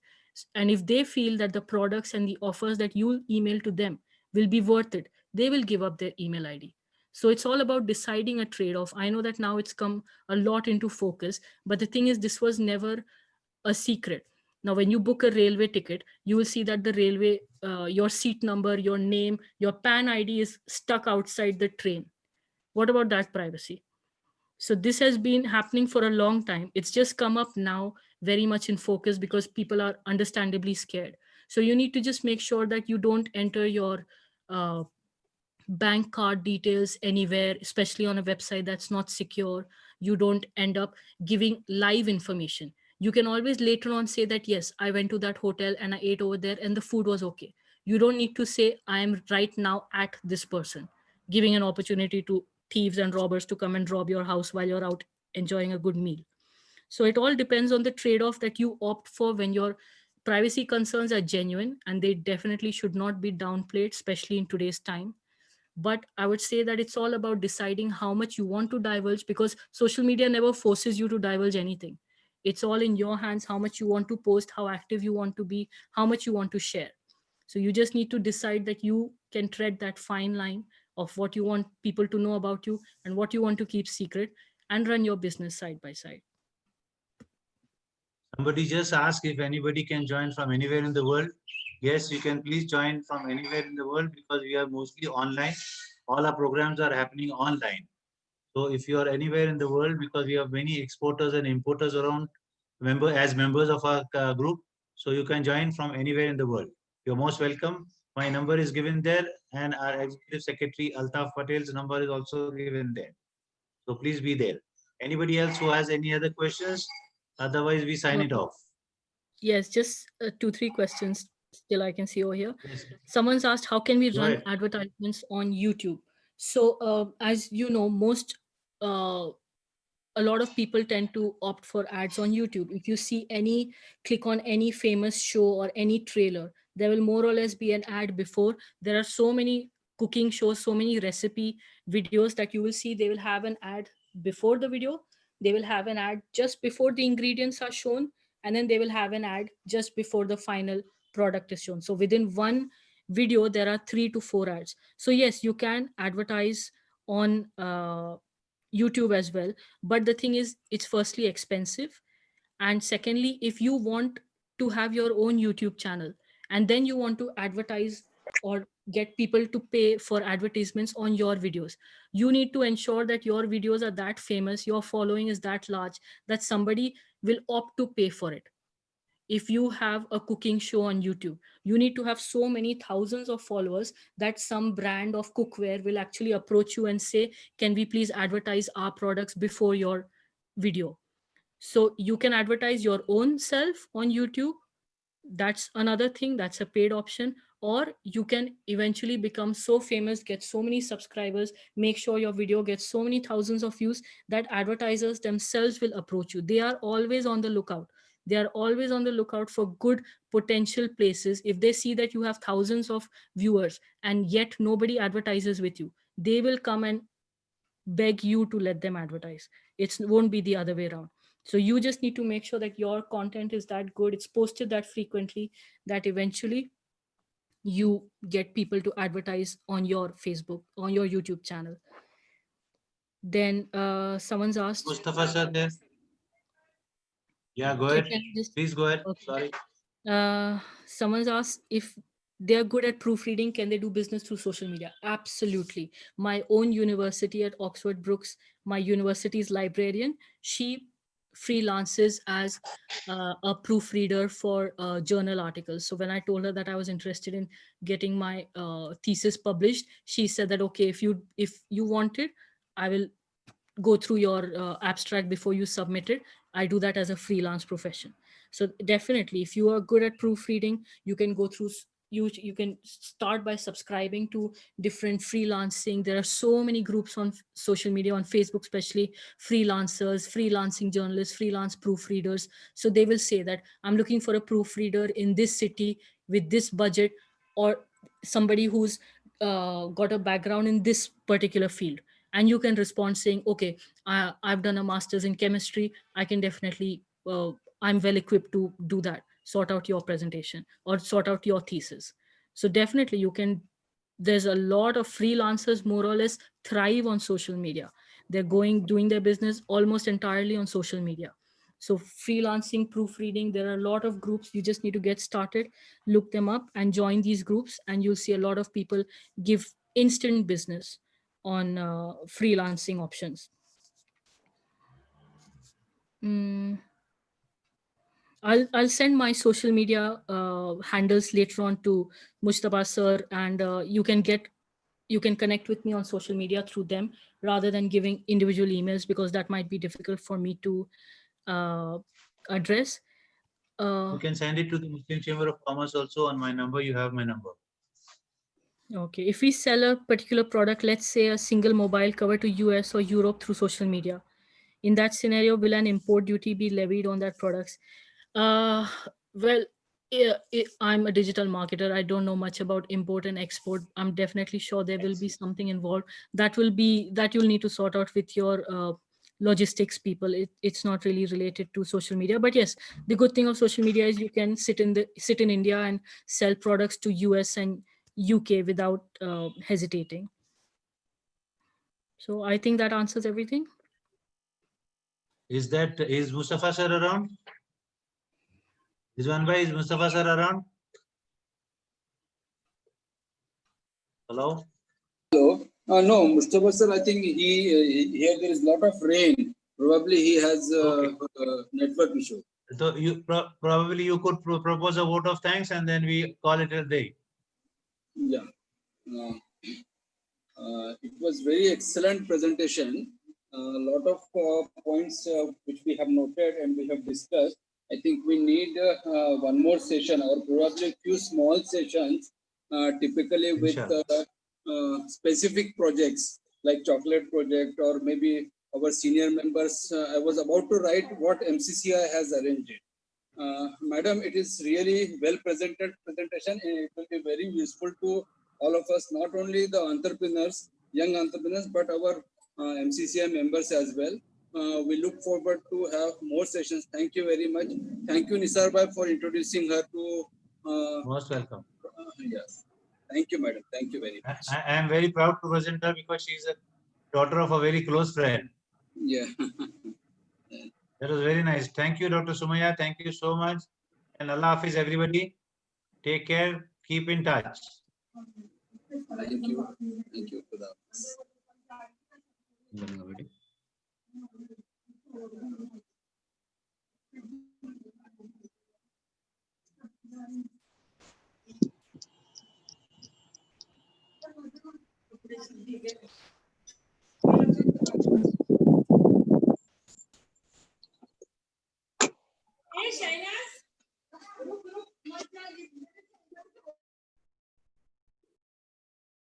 S4: And if they feel that the products and the offers that you email to them will be worth it, they will give up their email ID. So it's all about deciding a trade-off. I know that now it's come a lot into focus, but the thing is, this was never a secret. Now, when you book a railway ticket, you will see that the railway, your seat number, your name, your PAN ID is stuck outside the train. What about that privacy? So this has been happening for a long time. It's just come up now very much in focus because people are understandably scared. So you need to just make sure that you don't enter your uh, bank card details anywhere, especially on a website that's not secure. You don't end up giving live information. You can always later on say that, yes, I went to that hotel and I ate over there and the food was okay. You don't need to say, I am right now at this person, giving an opportunity to thieves and robbers to come and rob your house while you're out enjoying a good meal. So it all depends on the trade-off that you opt for. When your privacy concerns are genuine, and they definitely should not be downplayed, especially in today's time. But I would say that it's all about deciding how much you want to divulge, because social media never forces you to divulge anything. It's all in your hands, how much you want to post, how active you want to be, how much you want to share. So you just need to decide that you can tread that fine line of what you want people to know about you and what you want to keep secret, and run your business side by side.
S3: Somebody just asked if anybody can join from anywhere in the world. Yes, you can please join from anywhere in the world because we are mostly online. All our programs are happening online. So if you are anywhere in the world, because we have many exporters and importers around as members of our group, so you can join from anywhere in the world. You're most welcome. My number is given there, and our Executive Secretary Altaf Patel's number is also given there. So please be there. Anybody else who has any other questions? Otherwise, we sign it off.
S4: Yes, just 2, 3 questions still I can see over here.
S3: Yes.
S4: Someone's asked, how can we
S3: Go
S4: run
S3: ahead.
S4: advertisements on YouTube? So as you know, a lot of people tend to opt for ads on YouTube. If you see click on any famous show or any trailer, there will more or less be an ad before. There are so many cooking shows, so many recipe videos that you will see they will have an ad before the video. They will have an ad just before the ingredients are shown, and then they will have an ad just before the final product is shown. So within one video, there are 3 to 4 ads. So yes, you can advertise on YouTube as well. But the thing is, it's firstly expensive. And secondly, if you want to have your own YouTube channel and then you want to advertise or get people to pay for advertisements on your videos, you need to ensure that your videos are that famous, your following is that large, that somebody will opt to pay for it. If you have a cooking show on YouTube, you need to have so many thousands of followers that some brand of cookware will actually approach you and say, can we please advertise our products before your video? So you can advertise your own self on YouTube. That's another thing, that's a paid option. Or you can eventually become so famous, get so many subscribers, make sure your video gets so many thousands of views that advertisers themselves will approach you. They are always on the lookout. They are always on the lookout for good potential places. If they see that you have thousands of viewers and yet nobody advertises with you, they will come and beg you to let them advertise. It won't be the other way around. So you just need to make sure that your content is that good, it's posted that frequently, that eventually you get people to advertise on your Facebook, on your YouTube channel. Then someone's asked,
S3: Mustafa sir there. Yeah, go
S4: okay,
S3: ahead.
S4: can I just,
S3: Please go ahead.
S4: okay.
S3: Sorry.
S4: Someone's asked if they're good at proofreading, can they do business through social media? Absolutely. My own university at Oxford Brookes, my university's librarian, she freelances as a proofreader for journal articles. So when I told her that I was interested in getting my thesis published, she said that, okay, if you want it, I will go through your abstract before you submit it. I do that as a freelance profession. So definitely, if you are good at proofreading, you can go through you can start by subscribing to different freelancing. There are so many groups on social media, on Facebook especially, freelancers, freelancing journalists, freelance proofreaders. So they will say that I'm looking for a proofreader in this city with this budget, or somebody who's got a background in this particular field. And you can respond saying, okay, I've done a master's in chemistry, I can definitely I'm well equipped to do that, sort out your presentation or sort out your thesis. So definitely you can, there's a lot of freelancers more or less thrive on social media. They're doing their business almost entirely on social media. So freelancing, proofreading, there are a lot of groups. You just need to get started, look them up and join these groups, and you'll see a lot of people give instant business on freelancing options. I'll send my social media handles later on to Mustafa sir, and you can connect with me on social media through them rather than giving individual emails, because that might be difficult for me to address.
S3: You can send it to the Muslim Chamber of Commerce also on my number. You have my number.
S4: Okay, if we sell a particular product, let's say a single mobile cover to US or Europe through social media, in that scenario, will an import duty be levied on that products? Well, I'm a digital marketer. I don't know much about import and export. I'm definitely sure there will be something involved that you'll need to sort out with your logistics people. It's not really related to social media, but yes, the good thing of social media is you can sit in India and sell products to US and UK without hesitating. So I think that answers everything.
S3: Is Mustafa sir around? Is Mustafa sir around? Hello?
S8: Hello. No, Mustafa sir, I think here there is a lot of rain. Probably he has a network issue.
S3: So probably you could propose a vote of thanks and then we call it a day.
S8: Yeah. It was very excellent presentation. A lot of points which we have noted and we have discussed. I think we need one more session or probably a few small sessions, typically with specific projects like chocolate project, or maybe our senior members. I was about to write what MCCI has arranged. Madam, it is really well presented presentation, and it will be very useful to all of us, not only the entrepreneurs, young entrepreneurs, but our MCCI members as well. We look forward to have more sessions. Thank you very much. Thank you, Nisar Bhai, for introducing her to.
S3: Most welcome.
S8: Yes. Thank you, madam. Thank you very much.
S3: I am very proud to present her because she is a daughter of a very close friend.
S8: Yeah.
S3: That was very nice. Thank you, Dr. Sumaiya. Thank you so much. And Allah Hafiz, everybody. Take care. Keep in touch.
S8: Thank you. Thank you. Khuda Hafiz.
S9: Shaina.